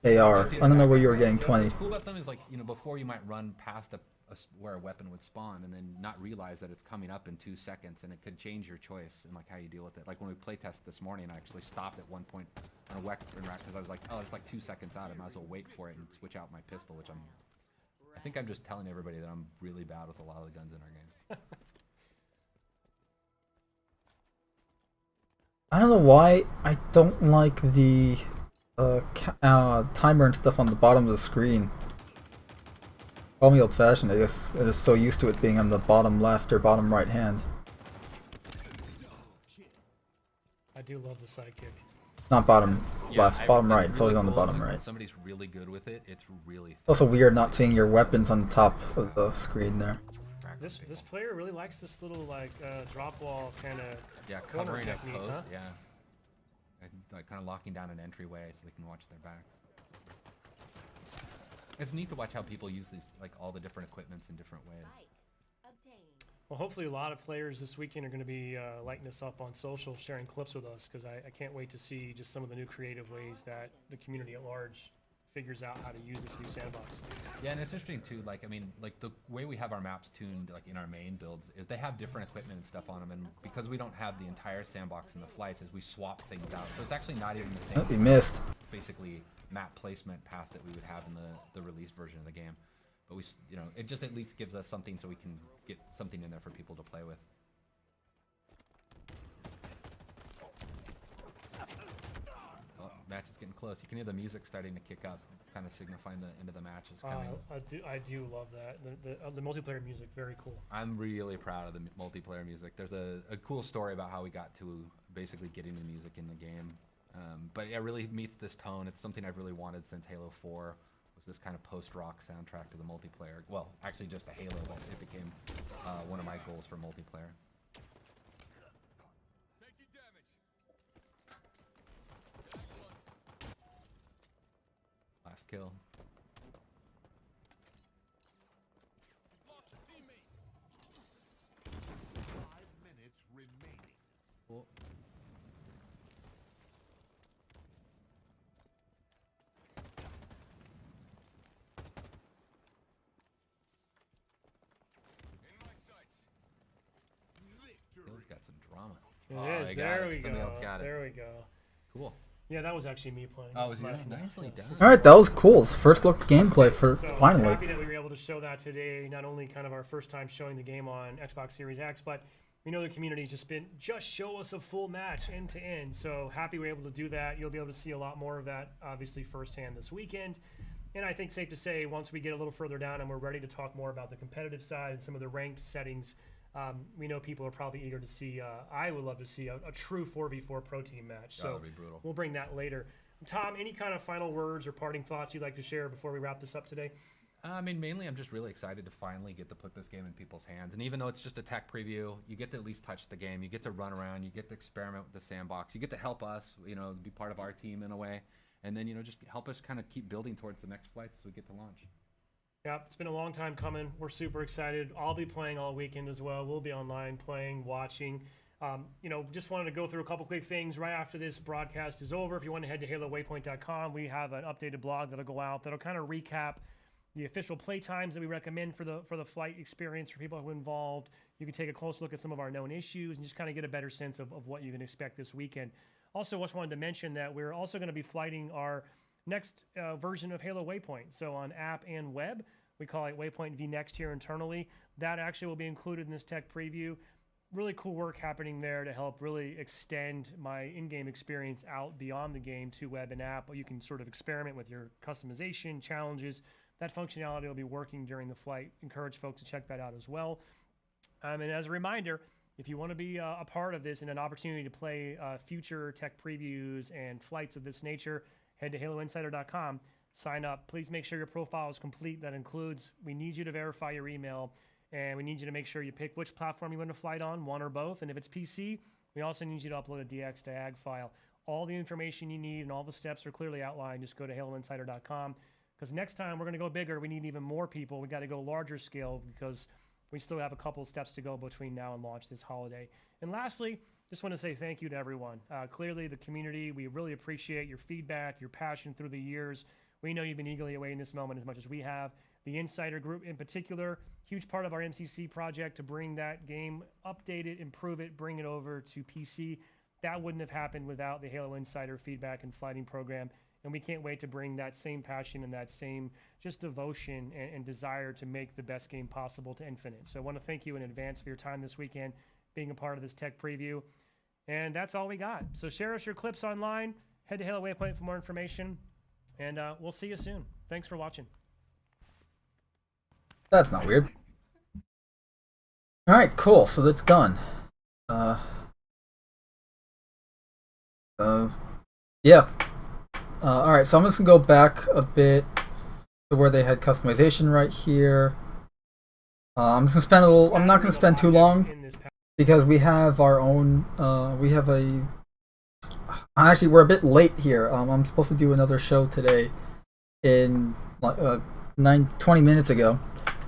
I don't know where you were getting 20. What's cool about them is before you might run past where a weapon would spawn and then not realize that it's coming up in 2 seconds, and it could change your choice and how you deal with it. Like when we playtested this morning, I actually stopped at one point on a weapon rack because I was like, oh, it's like 2 seconds out. I might as well wait for it and switch out my pistol, which I think I'm just telling everybody that I'm really bad with a lot of the guns in our game. I don't know why I don't like the timer and stuff on the bottom of the screen. Call me old-fashioned, I guess. I'm just so used to it being on the bottom left or bottom right hand. I do love the sidekick. Not bottom Yeah, left, bottom right. It's really always on the cool, bottom like, right. when somebody's really good with it, it's really It's also weird not seeing your weapons on top of the screen there. This player really likes this little like drop wall kind of corner covering a technique, post, huh? yeah. And, like kind of locking down an entryway so they can watch their backs. It's neat to watch how people use these, like all the different equipments in different ways. Well, hopefully a lot of players this weekend are going to be lighting us up on social, sharing clips with us, because I can't wait to see just some of the new creative ways that the community at large figures out how to use this new sandbox. Yeah, and it's interesting too, like, I mean, like the way we have our maps tuned, like in our main builds, is they have different equipment and stuff on them, and because we don't have the entire sandbox in the flights, as we swap things out, so it's actually not even the same. We missed. Basically, map placement path that we would have in the release version of the game. But we, you know, it just at least gives us something so we can get something in there for people to play with. Oh, match is getting close. You can hear the music starting to kick up, kind of signifying the end of the match is coming. I do love that. The multiplayer music, very cool. I'm really proud of the multiplayer music. There's a cool story about how we got to basically getting the music in the game. But it really meets this tone. It's something I've really wanted since Halo 4. This kind of post-rock soundtrack to the multiplayer. Well, actually just a Halo, but it became one of my goals for multiplayer. Last kill. Cool. Bill's got some drama. It is. There we go. Somebody else got it. There we go. Cool. Yeah, that was actually me playing. Oh, was That's you? my- Nicely yes. done. All right, that was cool. First look at gameplay for So finally. happy that we were able to show that today. Not only kind of our first time showing the game on Xbox Series X, but we know the community's just show us a full match end to end. So happy we're able to do that. You'll be able to see a lot more of that, obviously firsthand this weekend. And I think safe to say, once we get a little further down and we're ready to talk more about the competitive side and some of the ranked settings, we know people are probably eager to see. I would love to see a true 4v4 pro team match. So That'd be brutal. we'll bring that later. Tom, any kind of final words or parting thoughts you'd like to share before we wrap this up today? I mean, mainly I'm just really excited to finally get to put this game in people's hands. And even though it's just a tech preview, you get to at least touch the game. You get to run around. You get to experiment with the sandbox. You get to help us, you know, be part of our team in a way. And then, you know, just help us kind of keep building towards the next flights as we get to launch. Yeah, it's been a long time coming. We're super excited. I'll be playing all weekend as well. We'll be online playing, watching. You know, just wanted to go through a couple quick things right after this broadcast is over. If you want to head to HaloWaypoint.com, we have an updated blog that'll go out that'll kind of recap the official play times that we recommend for the flight experience for people who are involved. You can take a close look at some of our known issues and just kind of get a better sense of what you can expect this weekend. Also, just wanted to mention that we're also going to be flighting our next version of Halo Waypoint. So on app and web, we call it Waypoint vNext here internally. That actually will be included in this tech preview. Really cool work happening there to help really extend my in-game experience out beyond the game to web and app. You can sort of experiment with your customization, challenges. That functionality will be working during the flight. Encourage folks to check that out as well. And as a reminder, if you want to be a part of this and an opportunity to play future tech previews and flights of this nature, head to HaloInsider.com, sign up. Please make sure your profile is complete. That includes, we need you to verify your email, and we need you to make sure you pick which platform you want to flight on, one or both. And if it's PC, we also need you to upload a DX to AG file. All the information you need and all the steps are clearly outlined. Just go to HaloInsider.com, because next time we're going to go bigger. We need even more people. We got to go larger scale because we still have a couple steps to go between now and launch this holiday. And lastly, just want to say thank you to everyone. Clearly, the community, we really appreciate your feedback, your passion through the years. We know you've been eagerly awaiting this moment as much as we have. The Insider Group in particular, huge part of our MCC project to bring that game, update it, improve it, bring it over to PC. That wouldn't have happened without the Halo Insider feedback and flighting program. And we can't wait to bring that same passion and that same just devotion and desire to make the best game possible to Infinite. So I want to thank you in advance for your time this weekend, being a part of this tech preview. And that's all we got. So share us your clips online. Head to Halo Waypoint for more information. And we'll see you soon. Thanks for watching. That's not weird. Alright, cool. So that's done. Yeah. All right, so I'm just gonna go back a bit to where they had customization right here. I'm just gonna spend a little. I'm not gonna spend too long because we have our own. We have a. Actually, we're a bit late here. I'm supposed to do another show today in 20 minutes ago.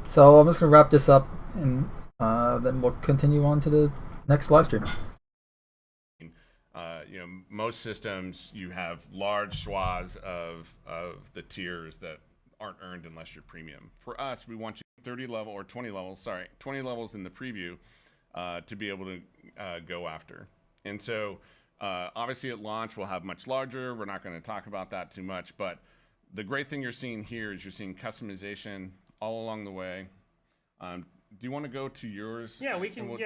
So I'm just gonna wrap this up and then we'll continue on to the next live stream. Most systems you have large swaths of the tiers that aren't earned unless you're premium. For us, we want you 20 levels in the preview to be able to go after. And so obviously at launch we'll have much larger. We're not going to talk about that too much, but the great thing you're seeing here is you're seeing customization all along the way. Do you want to go to yours? Yeah, we can.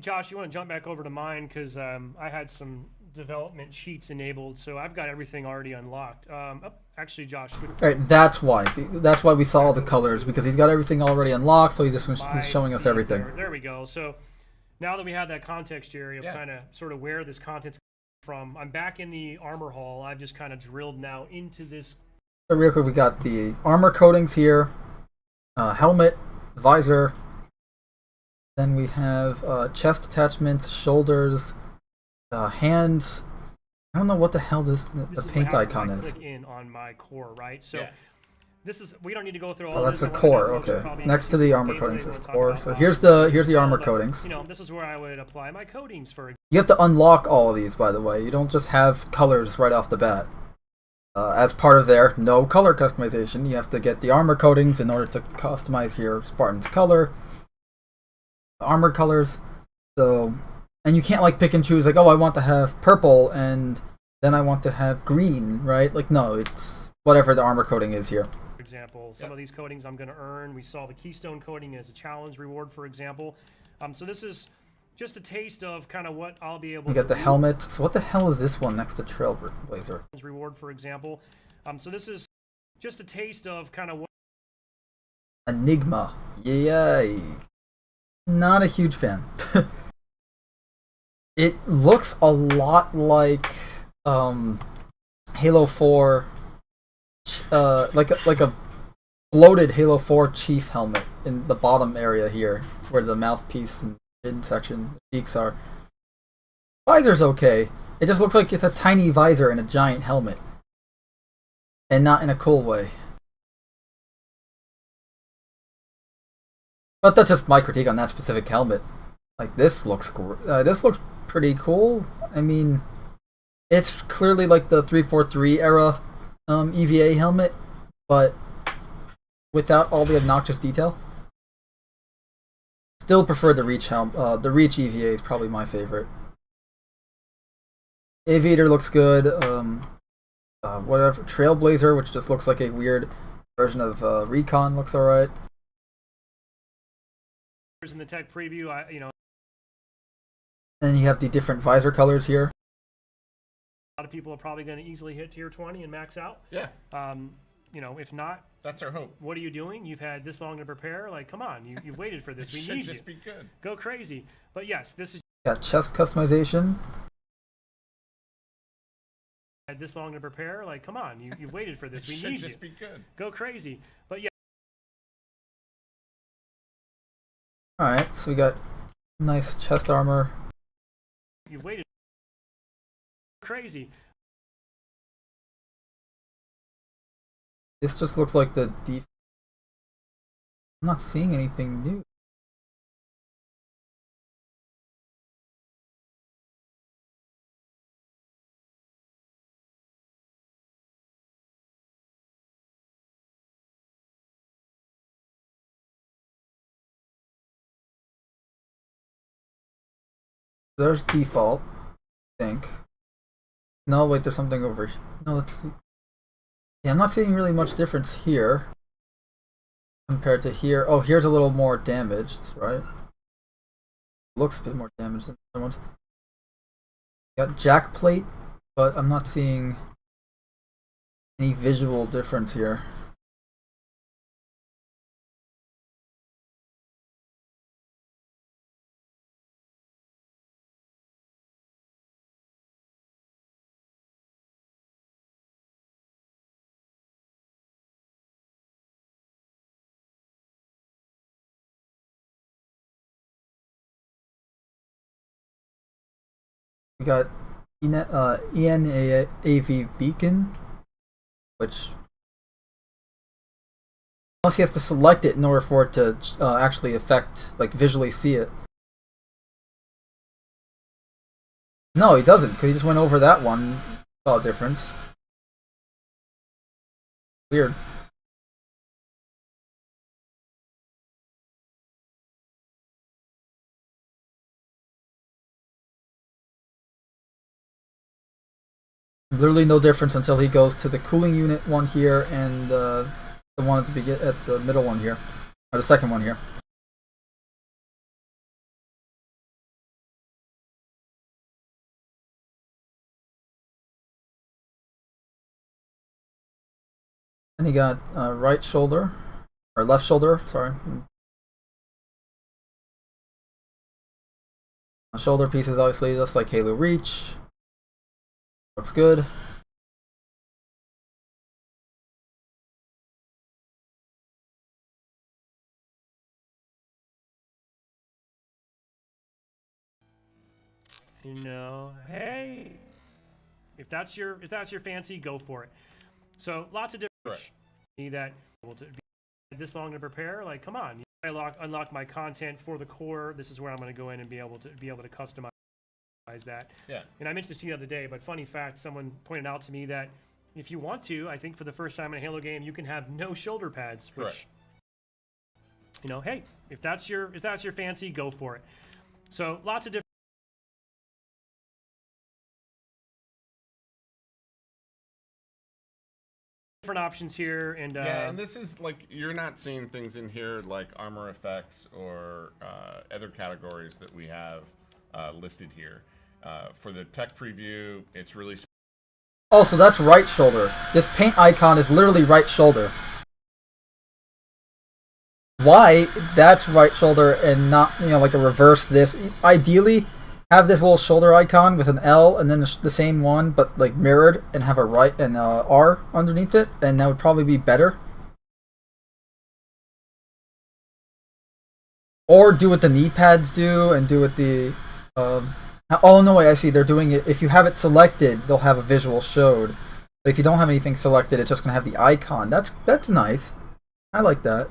Josh, you want to jump back over to mine because I had some development sheets enabled, so I've got everything already unlocked. Actually, Josh. All right, that's why we saw all the colors, because he's got everything already unlocked, so he's showing us everything. There we go. So now that we have that context area of kind of sort of where this content's from, I'm back in the armor hall. I've just kind of drilled now into this. So real quick, we got the armor coatings here, helmet, visor. Then we have chest attachments, shoulders, hands. I don't know what the hell the paint icon is. Click in on my core, right? So this is, we don't need to go through all Oh, that's this. the core. Okay. Next to the armor coatings is core. So here's the armor coatings. This is where I would apply my coatings for. You have to unlock all of these, by the way. You don't just have colors right off the bat. As part of their no color customization, you have to get the armor coatings in order to customize your Spartan's color. Armor colors. So, and you can't like pick and choose like, oh, I want to have purple and then I want to have green, right? Like, no, it's whatever the armor coating is here. For example, some of these coatings I'm going to earn. We saw the keystone coating as a challenge reward, for example. So this is just a taste of kind of what I'll be able to do. You got the helmet. So what the hell is this one next to Trailblazer? Reward, for example. So this is just a taste of kind of what. Enigma. Yay. Not a huge fan. It looks a lot like Halo 4, like a bloated Halo 4 Chief helmet in the bottom area here, where the mouthpiece and chin section, the cheeks are. Visor's okay. It just looks like it's a tiny visor and a giant helmet, and not in a cool way. But that's just my critique on that specific helmet. Like, this looks pretty cool. I mean, it's clearly like the 343 era EVA helmet, but without all the obnoxious detail. Still prefer the Reach the Reach EVA is probably my favorite. Aviator looks good. Whatever, Trailblazer, which just looks like a weird version of Recon, looks alright. In the tech preview, And you have the different visor colors here. A lot of people are probably going to easily hit tier 20 and max out. Yeah. If not, that's our hope. What are you doing? You've had this long to prepare. Like, come on, you've waited for this. We need you. Just be good. Go crazy. But yes, this is. Got chest customization. Had this long to prepare. Like, come on, you've waited for this. We need just you. Be good. Go crazy. But yeah. Alright, so we got nice chest armor. You've waited. Crazy. This just looks like the I'm not seeing anything new. There's default, I think. No, wait, there's something over here. No, let's see. Yeah, I'm not seeing really much difference here compared to here. Oh, here's a little more damaged, right? Looks a bit more damaged than the other ones. Got jack plate, but I'm not seeing any visual difference here. We got ENAV beacon, which unless he has to select it in order for it to actually affect, like visually see it. No, he doesn't, because he just went over that one. Saw a difference. Weird. Literally no difference until he goes to the cooling unit one here and the one at the middle one here, or the second one here. And he got right shoulder, or left shoulder, sorry. Shoulder pieces obviously just like Halo Reach. Looks good. You know, hey, if that's your fancy, go for it. So lots of different that able to be this long to prepare. Like, come on, I unlock my content for the core. This is where I'm going to go in and be able to customize that. Yeah. And I mentioned this to you the other day, but funny fact, someone pointed out to me that if you want to, I think for the first time in a Halo game, you can have no shoulder pads, which, you know, hey, if that's your fancy, go for it. So lots of different options here, and yeah, and this is like, you're not seeing things in here like armor effects or other categories that we have listed here. For the tech preview, it's really Also, that's right shoulder. This paint icon is literally right shoulder. Why that's right shoulder and not, you know, like a reverse this? Ideally, have this little shoulder icon with an L and then the same one, but like mirrored, and have a right and R underneath it, and that would probably be better. Or do what the knee pads do, and do what the oh no, wait, I see. They're doing it. If you have it selected, they'll have a visual showed. But if you don't have anything selected, it's just gonna have the icon. That's nice. I like that.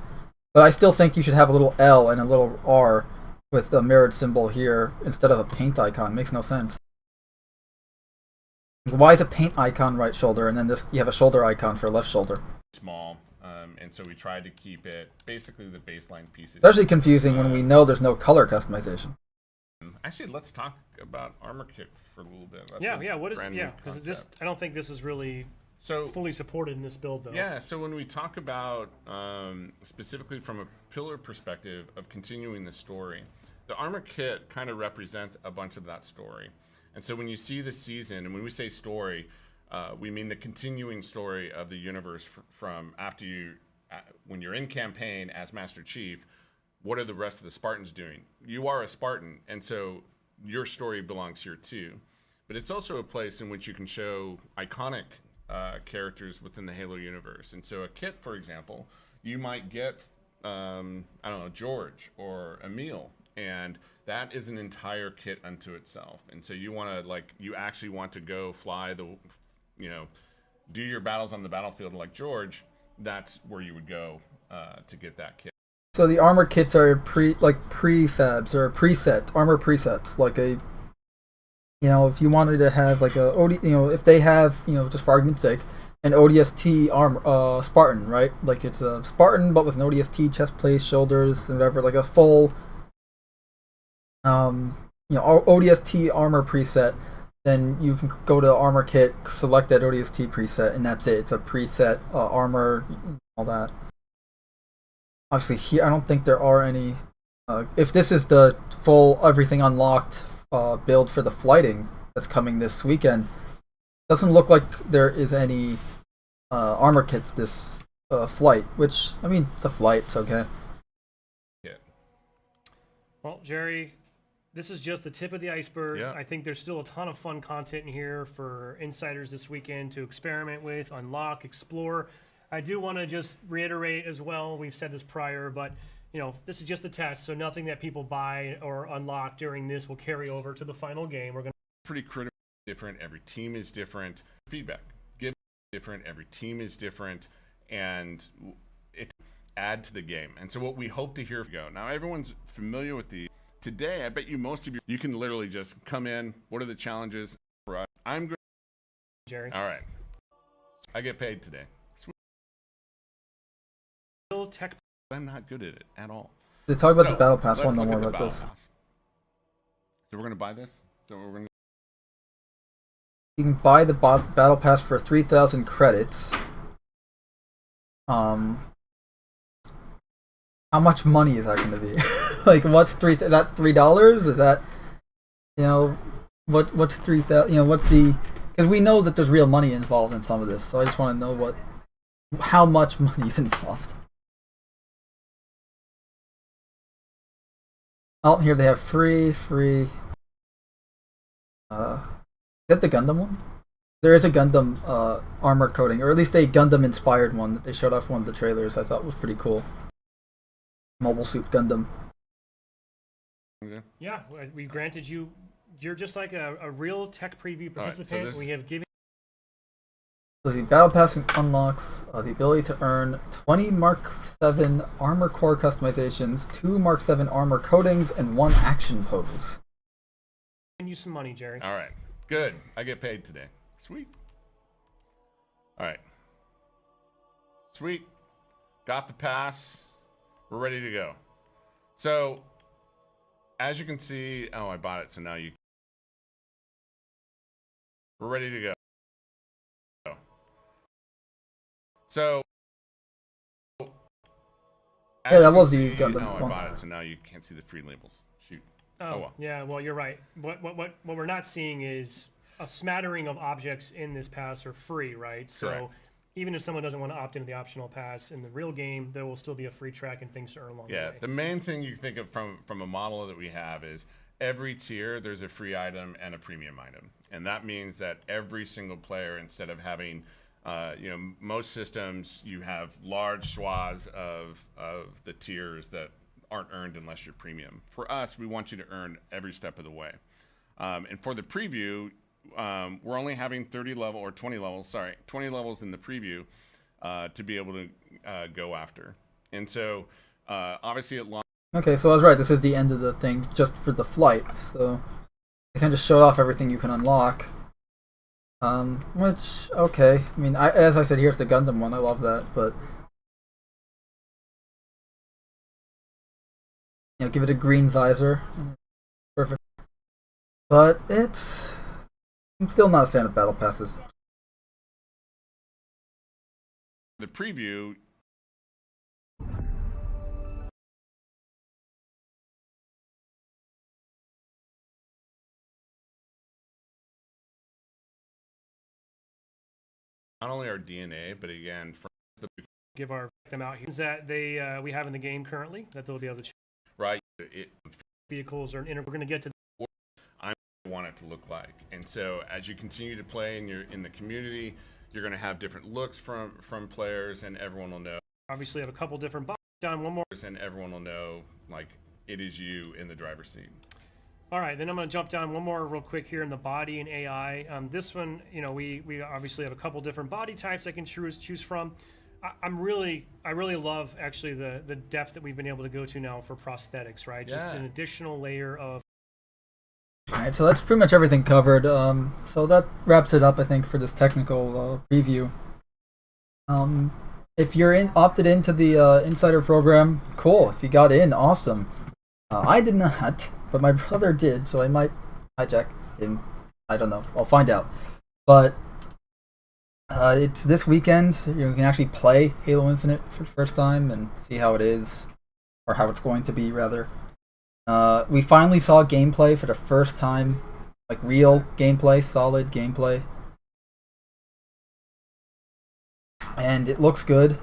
But I still think you should have a little L and a little R with a mirrored symbol here instead of a paint icon. It makes no sense. Why is a paint icon right shoulder and then you have a shoulder icon for left shoulder? small, and so we tried to keep it basically the baseline piece. Especially confusing when we know there's no color customization. Actually, let's talk about armor kit for a little bit. That's yeah, what is because this I don't think this is really fully supported in this build though. Yeah, so when we talk about specifically from a pillar perspective of continuing the story, the armor kit kind of represents a bunch of that story. And so when you see the season, and when we say story, we mean the continuing story of the universe from after you, when you're in campaign as Master Chief. What are the rest of the Spartans doing? You are a Spartan, and so your story belongs here too. But it's also a place in which you can show iconic characters within the Halo universe. And so a kit, for example, you might get, I don't know, George or Emil, and that is an entire kit unto itself. And so you want to, like, you actually want to go fly the, you know, do your battles on the battlefield like George. That's where you would go to get that kit. So the armor kits are prefabs or preset armor presets, like a, you know, if you wanted to have like a you know, if they have, you know, just for argument's sake, an ODST armor Spartan, right? Like it's a Spartan but with an ODST chest plate, shoulders, and whatever, like a full you know, ODST armor preset. Then you can go to armor kit, select that ODST preset, and that's it. It's a preset armor, all that. Obviously, here I don't think there are any. If this is the full everything unlocked build for the flighting that's coming this weekend, doesn't look like there is any armor kits this flight. Which, I mean, it's a flight, it's okay. Yeah. Well, Jerry, this is just the tip of the iceberg. Yeah. I think there's still a ton of fun content in here for insiders this weekend to experiment with, unlock, explore. I do want to just reiterate as well, we've said this prior, but you know, this is just a test, so nothing that people buy or unlock during this will carry over to the final game. We're going to pretty critical. Different. Every team is different. Feedback. Give different. Every team is different, and it add to the game. And so what we hope to hear go. Now everyone's familiar with the. Today, I bet most of you can literally just come in. What are the challenges for us? I'm good. Jerry. All right. I get paid today. Sweet. Real tech. I'm not good at it at all. They talk about So, the battle pass. let's One no look more at the about battle this. pass. So we're gonna buy this. So we're gonna. You can buy the battle pass for 3,000 credits. How much money is that going to be? Like, what's is that $3? Is that, what's 3,000? What's the? Because we know that there's real money involved in some of this, so I just want to know how much money is involved. Oh, here they have free. Is that the Gundam one? There is a Gundam armor coating, or at least a Gundam inspired one that they showed off one of the trailers. I thought was pretty cool. Mobile Suit Gundam. Yeah, we granted you. You're just like a real tech preview participant. Right, so we have given. So the battle pass unlocks the ability to earn 20 Mark 7 armor core customizations, 2 Mark 7 armor coatings, and 1 action pose. You some money, Jerry. All right. Good. I get paid today. Sweet. All right. Sweet. Got the pass. We're ready to go. So, as you can see, I bought it, so now you. We're ready to go. So. Yeah, that was the Gundam I one. bought it, so now you can't see the free labels. Shoot. Oh, well. Yeah, well, you're right. What we're not seeing is a smattering of objects in this pass are free, right? So Correct. even if someone doesn't want to opt into the optional pass in the real game, there will still be a free track and things to earn along the Yeah, way. the main thing you think of from a model that we have is every tier there's a free item and a premium item, and that means that every single player, instead of having most systems, you have large swaths of the tiers that aren't earned unless you're premium. For us, we want you to earn every step of the way. And for the preview, we're only having 20 levels in the preview to be able to go after. And so, obviously at launch. Okay, so I was right. This is the end of the thing just for the flight. So they kind of just showed off everything you can unlock. Which, okay. I mean, as I said, here's the Gundam one. I love that, but give it a green visor. Perfect. But I'm still not a fan of battle passes. The preview. Not only our DNA, but again, from the Give them out here that we have in the game currently that they'll be able to. right, Vehicles are we're going to get to. I want it to look like, and so as you continue to play and you're in the community, you're going to have different looks from players, and everyone will know. Obviously, have a couple different bodies. Down one more. And everyone will know, like, it is you in the driver's seat. All right, then I'm going to jump down one more real quick here in the body and AI. This one, we obviously have a couple different body types I can choose from. I really love actually the depth that we've been able to go to now for prosthetics, right? Just an additional layer of. All right, so that's pretty much everything covered. So that wraps it up, I think, for this technical preview. If you're opted into the Insider program, cool. If you got in, awesome. I did not, but my brother did, so I might hijack him. I don't know. I'll find out. But it's this weekend. You can actually play Halo Infinite for the first time and see how it is, or how it's going to be, rather. We finally saw gameplay for the first time, like real gameplay, solid gameplay. And it looks good.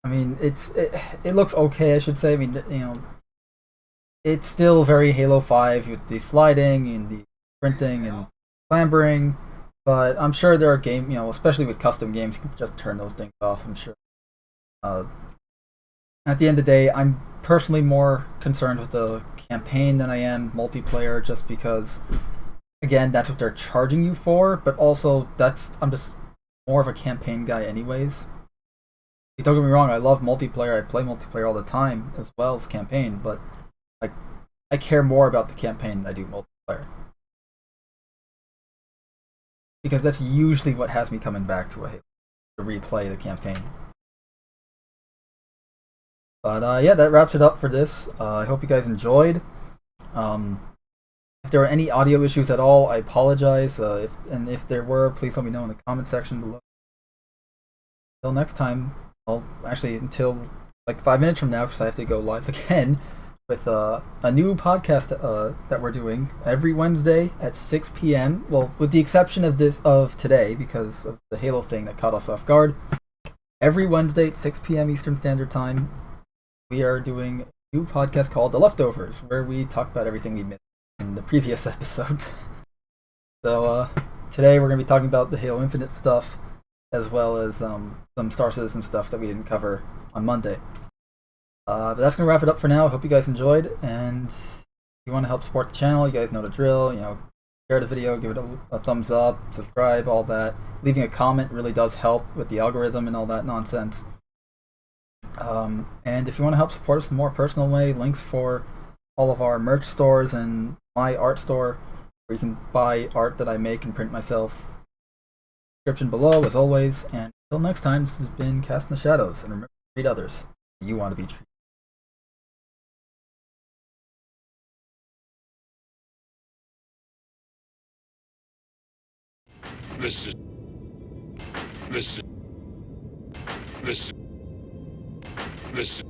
I mean, it looks okay, I should say. I mean, it's still very Halo 5 with the sliding and the sprinting and clambering, but I'm sure there are especially with custom games, you can just turn those things off, I'm sure. At the end of the day, I'm personally more concerned with the campaign than I am multiplayer, just because again, that's what they're charging you for, but also I'm just more of a campaign guy anyways. Don't get me wrong, I love multiplayer, I play multiplayer all the time as well as campaign, but I care more about the campaign than I do multiplayer. Because that's usually what has me coming back to a Halo, to replay the campaign. But yeah, that wraps it up for this. I hope you guys enjoyed. If there were any audio issues at all, I apologize. If there were, please let me know in the comment section below. Until next time, well, actually until like 5 minutes from now, because I have to go live again with a new podcast that we're doing every Wednesday at 6 p.m. Well, with the exception of today, because of the Halo thing that caught us off guard. Every Wednesday at 6 p.m. Eastern Standard Time, we are doing a new podcast called The Leftovers, where we talk about everything we missed in the previous episodes. So today we're going to be talking about the Halo Infinite stuff, as well as some Star Citizen stuff that we didn't cover on Monday. But that's going to wrap it up for now. I hope you guys enjoyed, and if you want to help support the channel, you guys know the drill. Share the video, give it a thumbs up, subscribe, all that. Leaving a comment really does help with the algorithm and all that nonsense. And if you want to help support us in a more personal way, links for all of our merch stores and my art store, where you can buy art that I make and print myself. Description below, as always. And until next time, this has been Cast in the Shadows, and remember to treat others. You want to be treated. This is